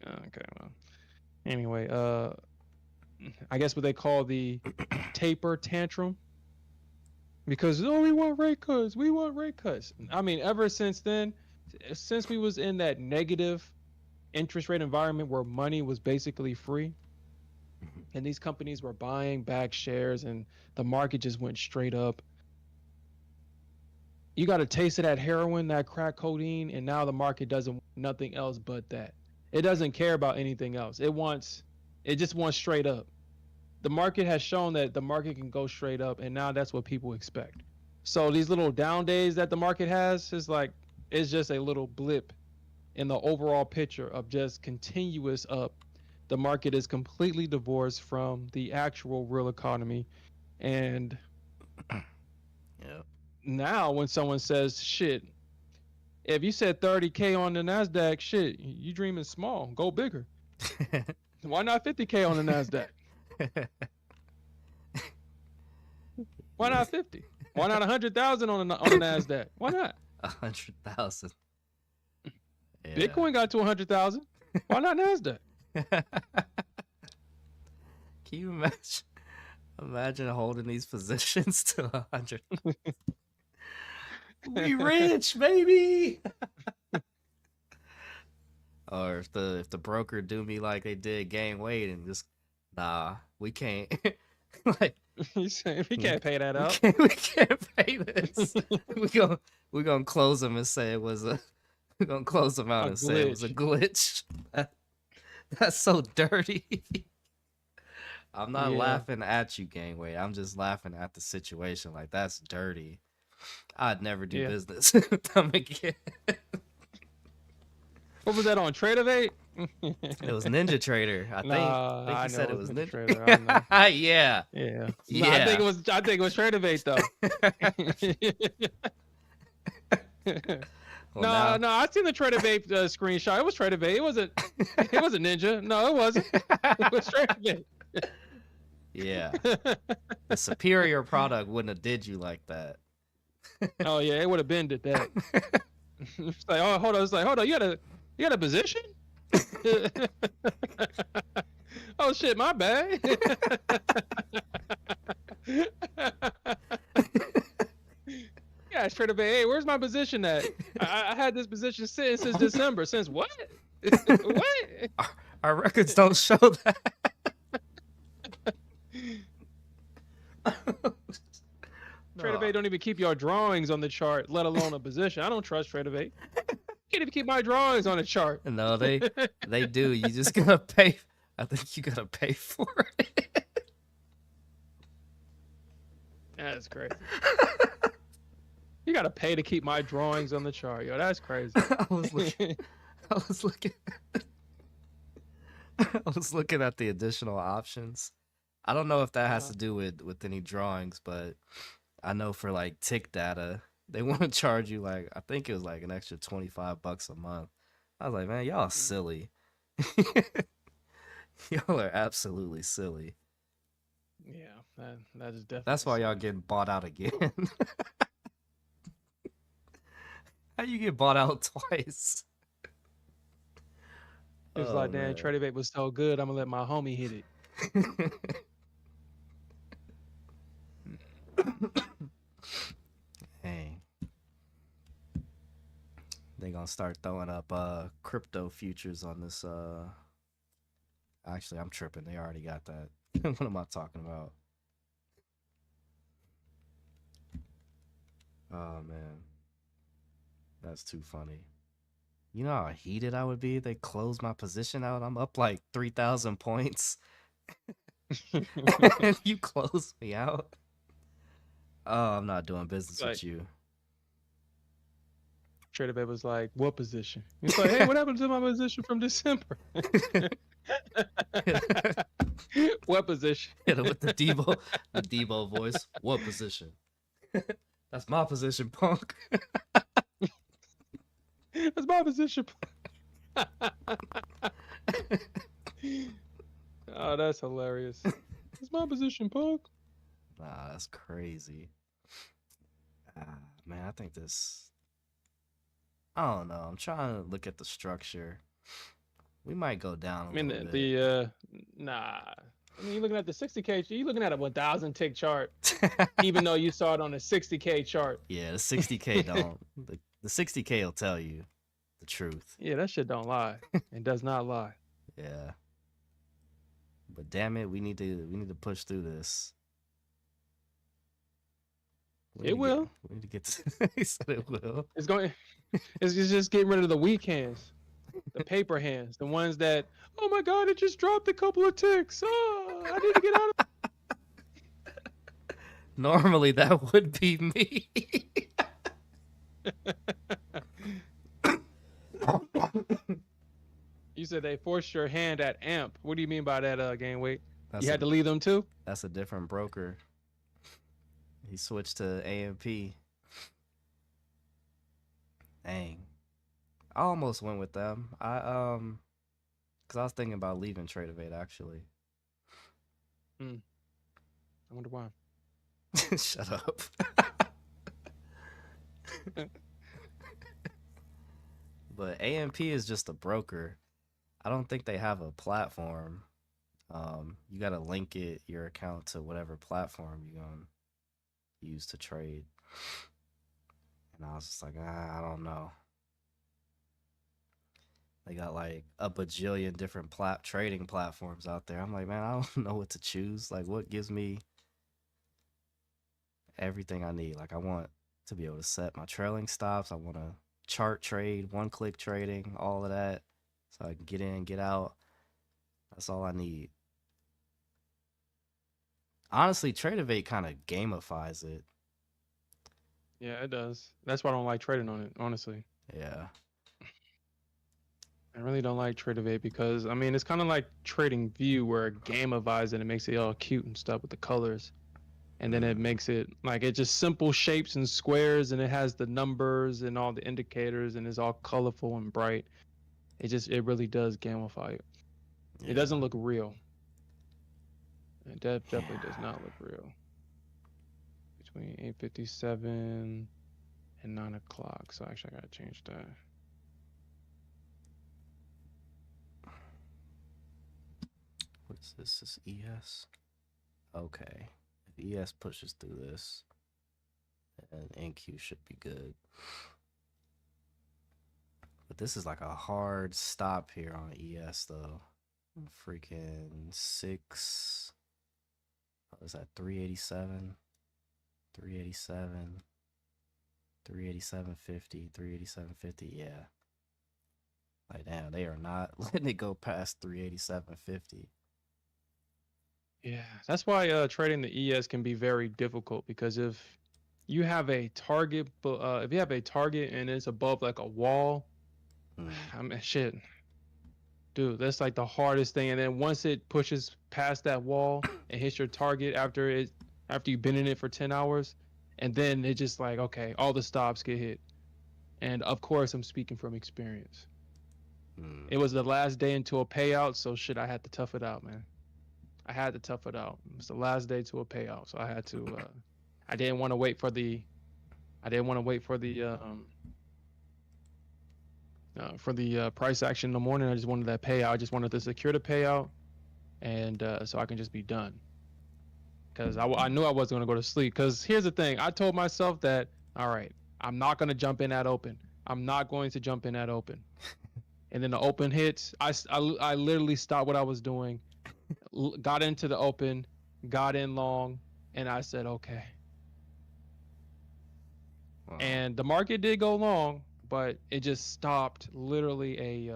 Okay, well. Anyway, I guess what they call the taper tantrum because we want rate cuts, we want rate cuts. I mean, ever since then, since we was in that negative interest rate environment where money was basically free and these companies were buying back shares and the market just went straight up. You got a taste of that heroin, that crack codeine, and now the market doesn't want nothing else but that. It doesn't care about anything else. It just wants straight up. The market has shown that the market can go straight up, and now that's what people expect. So these little down days that the market has is like it's just a little blip in the overall picture of just continuous up. the market is completely divorced from the actual real economy. And Yeah. now when someone says, shit, if you said 30K on the NASDAQ, shit, you dreaming small. Go bigger. Why not 50K on the NASDAQ? Why not 50? Why not 100,000 on the NASDAQ? Why not? 100,000. Yeah. Bitcoin got to 100,000. Why not NASDAQ? Can you imagine holding these positions to 100? We rich, baby. Or if the broker do me like they did gain weight and just nah, we can't. Like You say we can't pay that up. we can't pay this. we gonna close them and say it was a. We're gonna close them out and say it was a glitch. That's so dirty. I'm not laughing at you, Gangway. I'm just laughing at the situation. Like, that's dirty. I'd never do business with them again. What was that on Tradeovate? It was Ninja Trader. I think you said it was Ninja Trader. Yeah. Yeah. Yeah. No, I think it was Tradeovate though. Well, no, I seen the Tradeovate screenshot. It was Tradeovate. It wasn't Ninja. No, it wasn't. It was Tradeovate. Yeah. The superior product wouldn't have did you like that. Oh yeah, it would have been did that. It's like, oh, hold on. It's like, hold on. You got a position? Oh shit, my bad. Yeah, straight away. Hey, where's my position at? I had this position since December. Since what? What? Our records don't show that. Tradeovate don't even keep your drawings on the chart, let alone a position. I don't trust Tradeovate. Can't even keep my drawings on the chart. No, they do. You just gotta pay. I think you gotta pay for it. That's crazy. You gotta pay to keep my drawings on the chart, yo. That's crazy. I was looking at the additional options. I don't know if that has to do with any drawings, but I know for like tick data, they want to charge you like, I think it was like an extra $25 a month. I was like, man, y'all silly. Y'all are absolutely silly. Yeah, that is definitely. That's why y'all getting bought out again. How you get bought out twice? It's like, damn, Tradeovate was so good, I'm gonna let my homie hit it. Hey, they gonna start throwing up crypto futures on this. Actually, I'm tripping. They already got that. What am I talking about? Oh man, that's too funny. You know how heated I would be if they closed my position out? I'm up like 3,000 points. And you closed me out. Oh, I'm not doing business with you. Tradeovate was like, what position? He's like, hey, what happened to my position from December? What position? Hit it with the Debo voice. What position? That's my position, punk. That's my position. Oh, that's hilarious. That's my position, punk. Nah, that's crazy. Man, I think this. I don't know. I'm trying to look at the structure. We might go down. I mean, nah. I mean, you're looking at the 60K. You're looking at a 1,000 tick chart, even though you saw it on a 60K chart. Yeah, the 60K don't. The 60K will tell you the truth. Yeah, that shit don't lie. It does not lie. Yeah. But damn it, we need to push through this. It will. We need to get to, he said it will. It's just getting rid of the weak hands. The paper hands. The ones that, oh my god, it just dropped a couple of ticks. Oh, I need to get out of Normally that would be me. You said they forced your hand at AMP. What do you mean by that, game weight? That's You had to leave them too? That's a different broker. He switched to AMP. Dang. I almost went with them. Cause I was thinking about leaving Tradeovate actually. I wonder why. Shut up. But AMP is just a broker. I don't think they have a platform. You gotta link your account to whatever platform you're gonna use to trade. And I was just like, I don't know. They got like a bajillion different trading platforms out there. I'm like, man, I don't know what to choose. Like, what gives me everything I need? Like, I want to be able to set my trailing stops. I want to chart trade, one-click trading, all of that, so I can get in, get out. That's all I need. Honestly, Tradeovate kind of gamifies it. Yeah, it does. That's why I don't like trading on it, honestly. Yeah. I really don't like Tradeovate because, I mean, it's kind of like Trading View where it gamifies it and it makes it all cute and stuff with the colors. And then it makes it like it's just simple shapes and squares, and it has the numbers and all the indicators, and it's all colorful and bright. It really does gamify it. Yeah. It doesn't look real. It definitely does not look real. Between 8:57 and 9 o'clock. So actually, I gotta change that. What is this? This is ES? Okay. If ES pushes through this, then NQ should be good. But this is like a hard stop here on ES though. Freaking 6. What is that? 387, 387, 387.50, 387.50. Yeah. Like, damn, they are not letting it go past 387.50. Yeah, that's why trading the ES can be very difficult, because if you have a target, if you have a target and it's above like a wall, I mean, shit, dude, that's like the hardest thing. And then once it pushes past that wall and hits your target after you've been in it for 10 hours, and then it just like, okay, all the stops get hit. And of course, I'm speaking from experience. It was the last day into a payout, so shit, I had to tough it out, man. I had to tough it out. It was the last day to a payout, so I had to. I didn't want to wait for the. I didn't want to wait for the. Price action in the morning. I just wanted that payout. I just wanted to secure the payout, and so I can just be done. Because I knew I wasn't going to go to sleep. Because here's the thing. I told myself that, all right, I'm not going to jump in at open. I'm not going to jump in at open. And then the open hits. I literally stopped what I was doing, got into the open, got in long, and I said, okay. Wow. And the market did go long, but it just stopped literally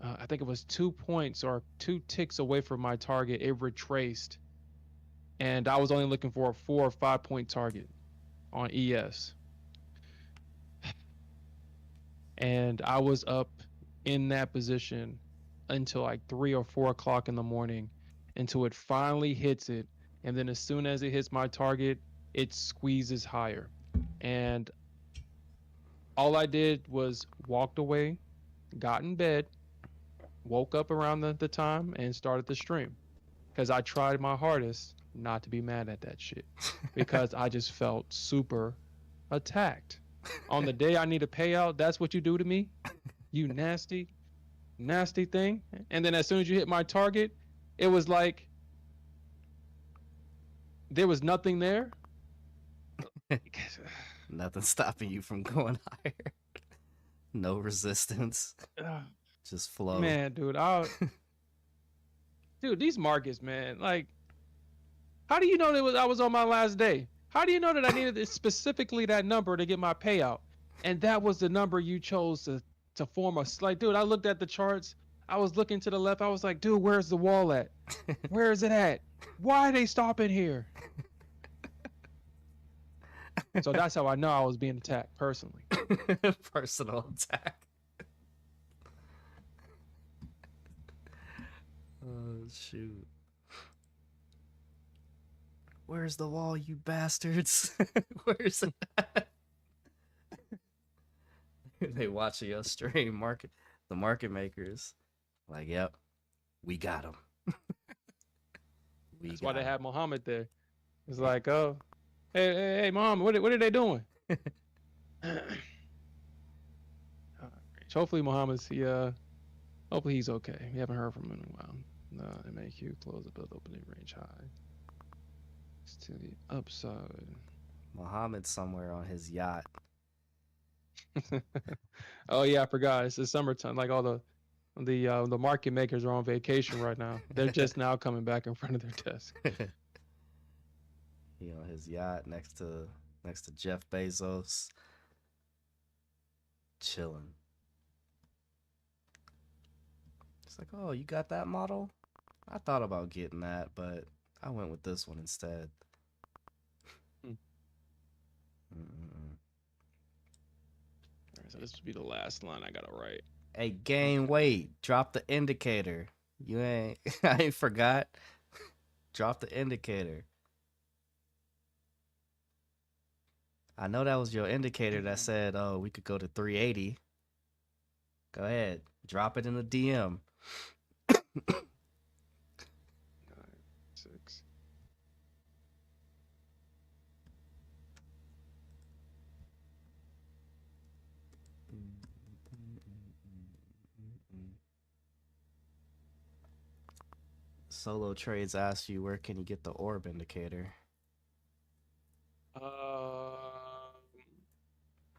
I think it was 2 points or 2 ticks away from my target. It retraced, and I was only looking for a 4 or 5 point target on ES. And I was up in that position until like 3 or 4 o'clock in the morning, until it finally hits it. And then as soon as it hits my target, it squeezes higher. And all I did was walked away, got in bed, woke up around the time, and started the stream. Because I tried my hardest not to be mad at that shit. Because I just felt super attacked. On the day I need a payout, that's what you do to me? You nasty, nasty thing. And then as soon as you hit my target, it was like there was nothing there. Nothing stopping you from going higher. No resistance. Just flow. Man, dude, dude, these markets, man, like, how do you know that I was on my last day? How do you know that I needed specifically that number to get my payout? And that was the number you chose to form a, like, dude, I looked at the charts. I was looking to the left. I was like, dude, where's the wall at? Where is it at? Why are they stopping here? So that's how I know I was being attacked personally. Personal attack. Oh shoot. Where's the wall, you bastards? Where's it? They watching your stream, the market makers. Like, yep, we got him. That's why they have Muhammad there. It's like, oh, hey, Muhammad, what are they doing? Hopefully Muhammad's hopefully he's okay. We haven't heard from him in a while. MAQ close above opening range high. It's to the upside. Muhammad's somewhere on his yacht. Oh yeah, I forgot. It's the summertime. Like all the market makers are on vacation right now. They're just now coming back in front of their desk. He on his yacht next to Jeff Bezos, chilling. It's like, oh, you got that model? I thought about getting that, but I went with this one instead. Alright, so this would be the last line I gotta write. Hey, game, wait. Drop the indicator. You ain't, I ain't forgot. Drop the indicator. I know that was your indicator that said, oh, we could go to 380. Go ahead. Drop it in the DM. 9, 6. Solo Trades asks you, where can you get the orb indicator?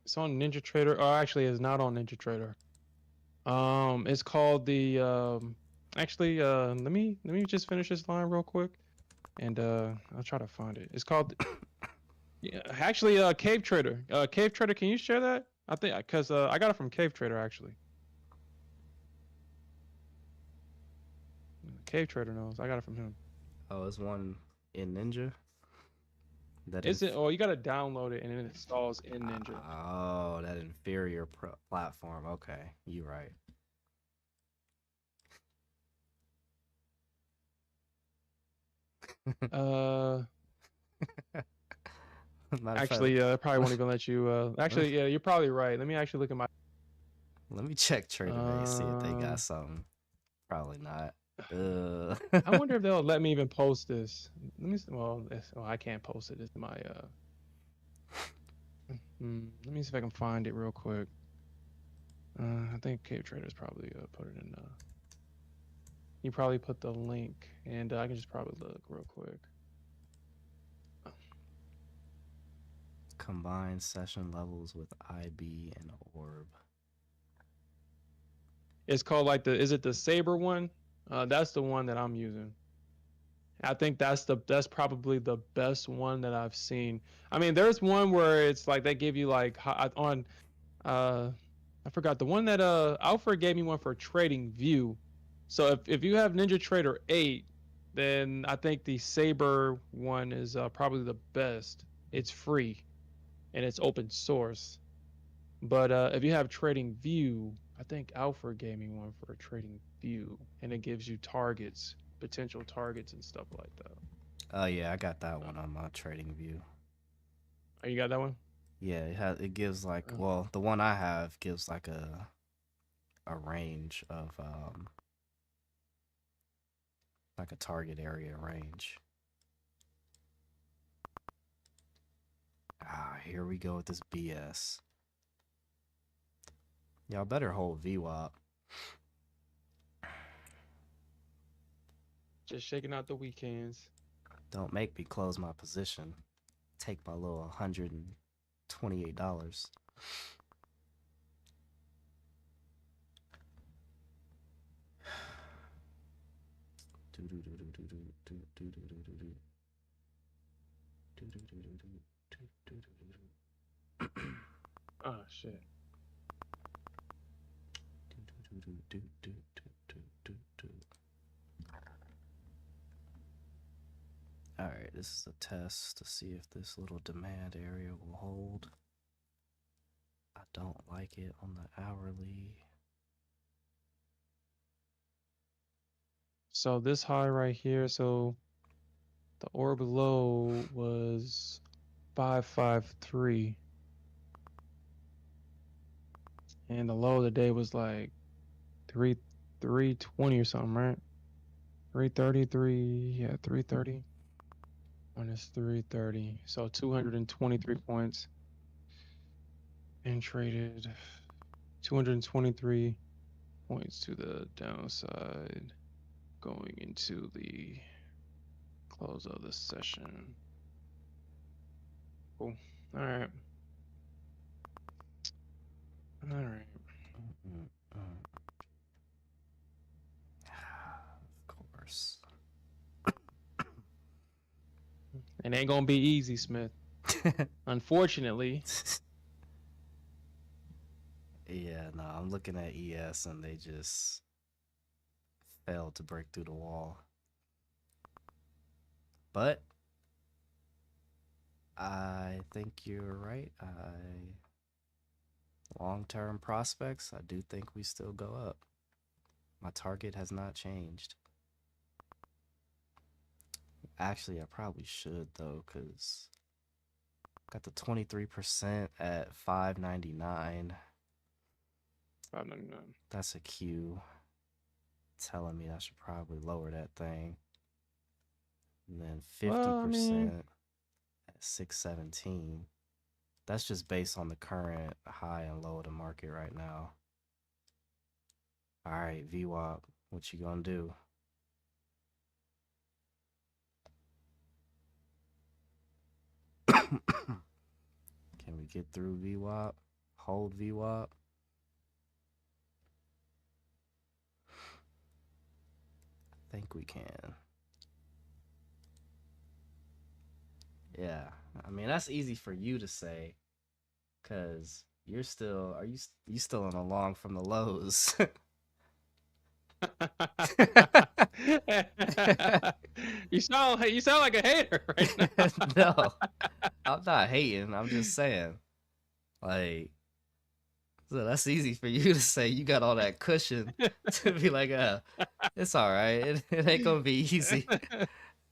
It's on Ninja Trader. Oh, actually, it's not on Ninja Trader. It's called the actually let me just finish this line real quick, and I'll try to find it. It's called yeah, actually Cave Trader. Cave Trader, can you share that? I think because I got it from Cave Trader actually. Cave Trader knows. I got it from him. Oh, it's one in Ninja. Is it? Oh, you gotta download it and it installs in Ninja. Oh, that inferior platform. Okay, you right. Actually, probably won't even let you. Actually, yeah, you're probably right. Let me actually look at my. Let me check TraderVate, see if they got something. Probably not. I wonder if they'll let me even post this. Let me. Well, I can't post it. It's my. Let me see if I can find it real quick. I think Cave Trader's probably put it in. You probably put the link, and I can just probably look real quick. Combine session levels with IB and orb. It's called like is it the Saber one? That's the one that I'm using. I think that's probably the best one that I've seen. I mean, there's one where it's like they give you like on I forgot the one that Alfred gave me one for Trading View. So if you have Ninja Trader 8, then I think the Saber one is probably the best. It's free and it's open source. But if you have Trading View, I think Alfred gave me one for Trading View, and it gives you targets, potential targets, and stuff like that. Oh yeah, I got that one on my Trading View. Oh, you got that one? Yeah, it gives like well, the one I have gives like a range of like a target area range. Ah, here we go with this BS. Y'all better hold VWAP. Just shaking out the weekends. Don't make me close my position. Take my little $128. Oh shit. Alright, this is a test to see if this little demand area will hold. I don't like it on the hourly. So this high right here, so the orb low was 553, and the low of the day was like 320 or something, right? 333, yeah, 330 minus 330, so 223 points, and traded 223 points to the downside going into the close of the session. Cool. All right. All right. Of course. It ain't gonna be easy, Smith. Unfortunately. Yeah, no, I'm looking at ES and they just failed to break through the wall. But I think you're right. Long-term prospects, I do think we still go up. My target has not changed. Actually, I probably should though, cause got the 23% at 599. 599. That's a Q telling me I should probably lower that thing. And then 50% Well, I mean, at 617. That's just based on the current high and low of the market right now. All right, VWAP, what you gonna do? Can we get through VWAP? Hold VWAP? I think we can. Yeah, I mean that's easy for you to say, cause you're still you still on a long from the lows. you sound like a hater right now. No, I'm not hating. I'm just saying, like, so that's easy for you to say. You got all that cushion to be like, it's all right. It ain't gonna be easy.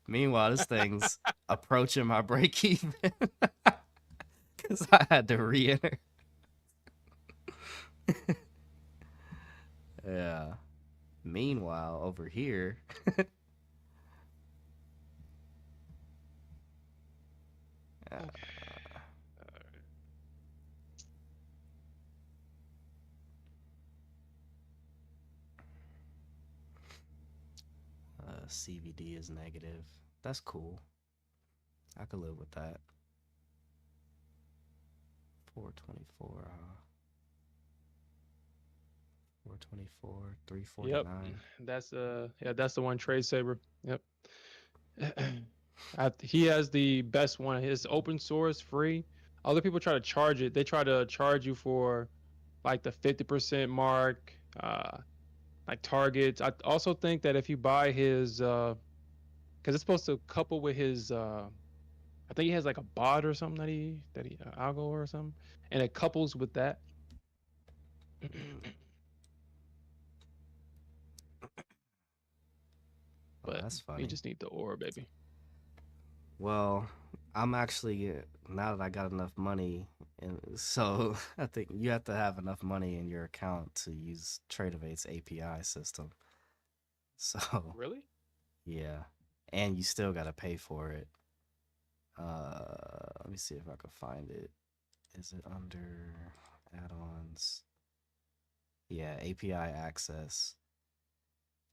Meanwhile, this thing's approaching my break even because I had to re-enter. Yeah. Meanwhile, over here, CVD is negative. That's cool. I could live with that. 424, 424, 349. Yep, that's the one, Trade Saber. Yep. He has the best one. His open source, free. Other people try to charge it. They try to charge you for like the 50% mark, like targets. I also think that if you buy his, because it's supposed to couple with his, I think he has like a bot or something that he algo or something, and it couples with that. Oh, But that's you funny. just need the ore, baby. Well, I'm actually now that I got enough money, and so I think you have to have enough money in your account to use TradeAvate's API system. So Really? yeah, and you still got to pay for it. Let me see if I can find it. Is it under add-ons? Yeah, API access.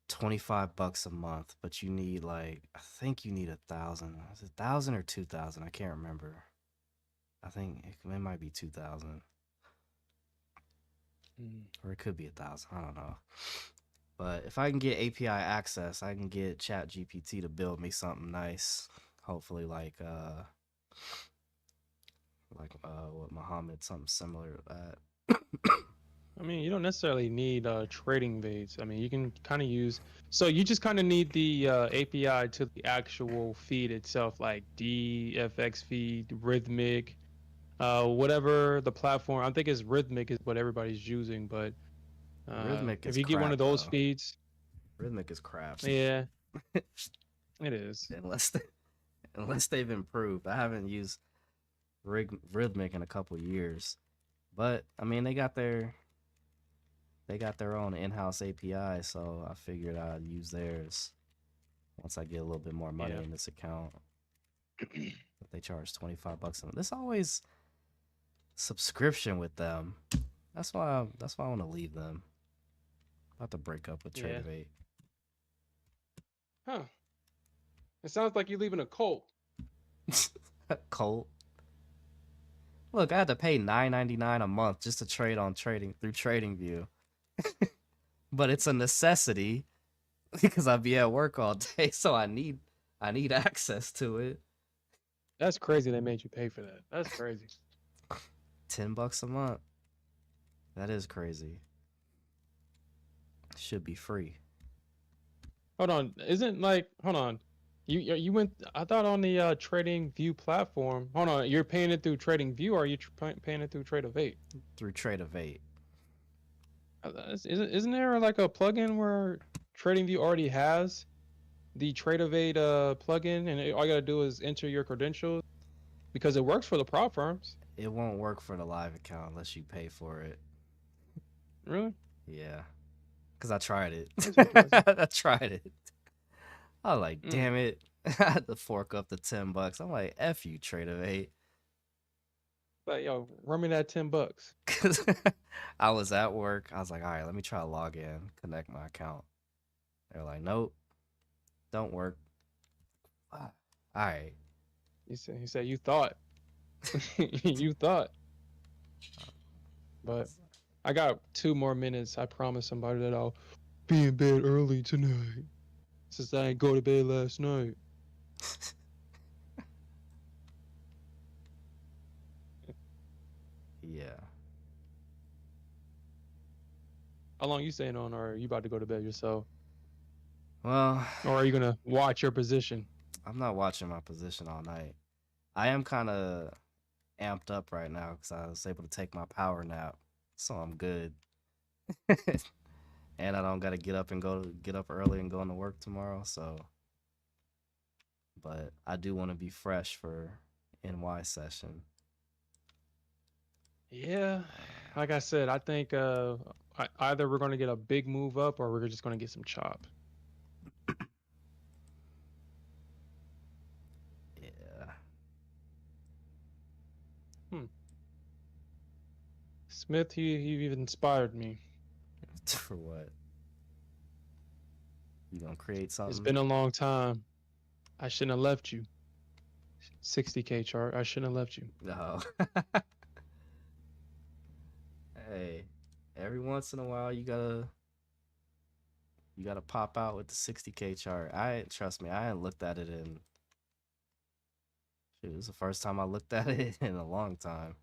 $25 a month, but you need like I think you need 1,000. Is it 1,000 or 2,000? I can't remember. I think it might be 2,000, or it could be 1,000. I don't know. But if I can get API access, I can get Chat GPT to build me something nice. Hopefully, like what Muhammad, something similar to that. I mean, you don't necessarily need trading base. I mean, you can kind of use. So you just kind of need the API to the actual feed itself, like DFX feed, Rhythmic, whatever the platform. I think Rhythmic is what everybody's using. But Rhythmic if is you get one crap of those though. feeds, Rhythmic is crap. Yeah, it is. Unless they've improved. I haven't used Rhythmic in a couple years, but I mean they got their own in-house API, so I figured I'd use theirs once I get a little bit more money Yeah. in this account. But they charge $25 a month. There's always subscription with them. That's why I want to leave them. About to break up with Yeah. Trade Huh. It sounds like you're leaving a cult. of 8. Colt. Look, I had to pay $9.99 a month just to trade on trading through TradingView. But it's a necessity because I be at work all day, so I need access to it. That's crazy. They made you pay for that. That's crazy. $10 a month. That is crazy. Should be free. Hold on. Hold on. You went. I thought on the Trading View platform. Hold on. You're paying it through Trading View, or are you paying it through Trade of 8? Through Trade of 8. Isn't there like a plugin where Trading View already has the Trade of 8 plugin, and all you gotta do is enter your credentials because it works for the prop firms. It won't work for the live account unless you pay for it. Really? Yeah. Because I tried it. That's impressive. I tried it. I was like, damn it. I had to fork up the $10. I'm like, F you, Trade of 8. But yo, run me that $10. Because I was at work. I was like, all right, let me try to log in, connect my account. They're like, nope, don't work. All right. He said you thought. You thought. But I got 2 more minutes. I promised somebody that I'll be in bed early tonight, since I didn't go to bed last night. Yeah. How long you staying on, or are you about to go to bed yourself? Well, Or are you gonna watch your position? I'm not watching my position all night. I am kind of amped up right now because I was able to take my power nap, so I'm good. And I don't gotta get up early and go into work tomorrow. So, but I do want to be fresh for NY session. Yeah, like I said, I think either we're gonna get a big move up, or we're just gonna get some chop. Yeah. Smith, he inspired me. For what? You gonna create something? It's been a long time. I shouldn't have left you. 60K chart. I shouldn't have left you. No. Hey, every once in a while you gotta pop out with the 60K chart. Trust me, I ain't looked at it in shoot, this is the first time I looked at it in a long time.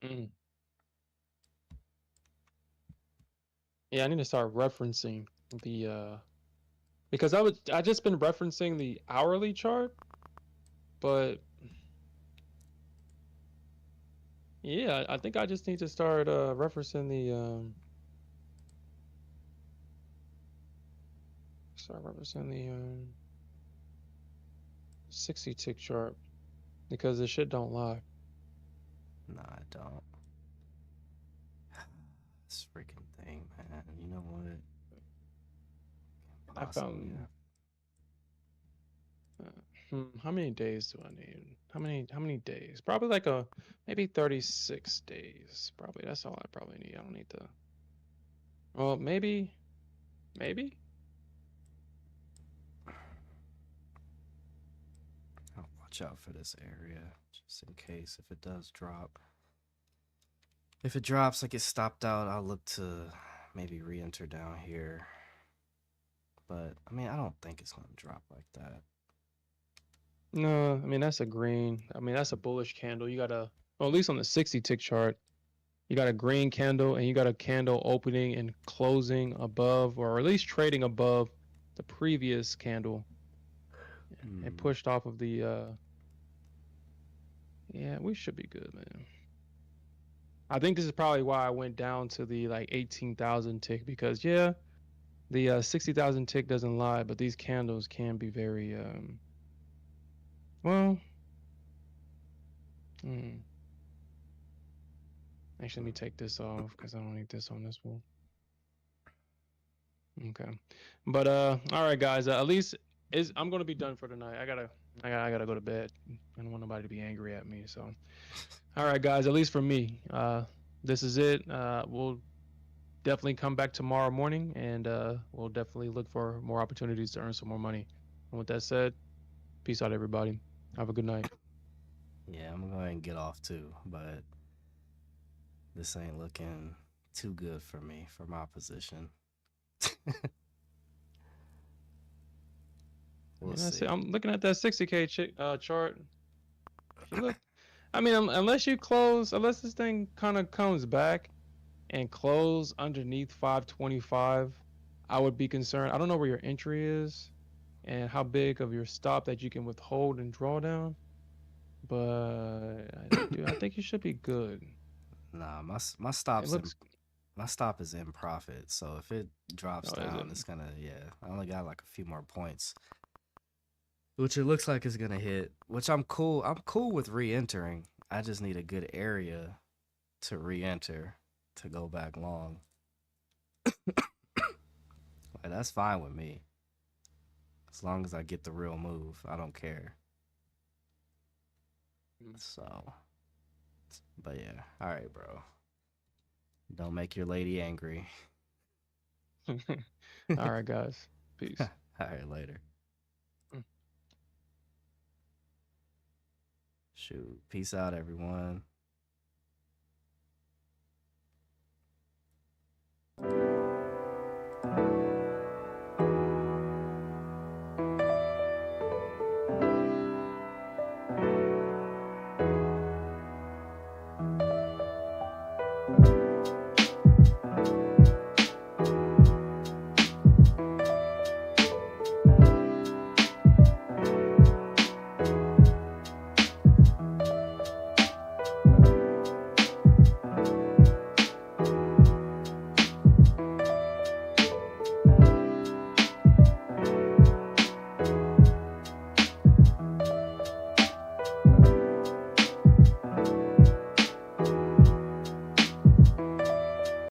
Mm. Yeah, I need to start referencing the because I just been referencing the hourly chart, but yeah, I think I just need to start referencing the 60 tick chart, because the shit don't lie. Nah, I don't. This freaking thing, man. You know what? I found how many days do I need? How many days? Probably like maybe 36 days. Probably that's all I probably need. I don't need to. Well, maybe. I'll watch out for this area just in case if it does drop. If it drops like it stopped out, I'll look to maybe re-enter down here. But I mean, I don't think it's gonna drop like that. No, I mean that's a green. I mean that's a bullish candle. You gotta, well, at least on the 60 tick chart, you got a green candle and you got a candle opening and closing above, or at least trading above the previous candle. It pushed off of the yeah, we should be good, man. I think this is probably why I went down to the like 18,000 tick, because yeah, The 60,000 tick doesn't lie, but these candles can be very well. Hmm. Actually, let me take this off because I don't need this on this one. Okay, but all right, guys. At least I'm gonna be done for tonight. I gotta go to bed. I don't want nobody to be angry at me. So, all right, guys. At least for me, this is it. We'll definitely come back tomorrow morning, and we'll definitely look for more opportunities to earn some more money. And with that said, peace out, everybody. Have a good night. Yeah, I'm gonna go ahead and get off too, but this ain't looking too good for me for my position. I We'll mean, that's it. see. I'm looking at that 60K chart. If you look, I mean, unless this thing kind of comes back and close underneath 525, I would be concerned. I don't know where your entry is and how big of your stop that you can withhold and draw down, but I think you should be good. Nah, my It stops in looks. my stop is in profit. So if it drops Oh, is it? down, it's gonna, yeah. I only got like a few more points, which it looks like it's gonna hit. Which I'm cool. I'm cool with re-entering. I just need a good area to re-enter to go back long. Like, that's fine with me. As long as I get the real move, I don't care. So, but yeah. All right, bro. Don't make your lady angry. All right, guys. All Peace. right, later. Mm. Shoot. Peace out, everyone.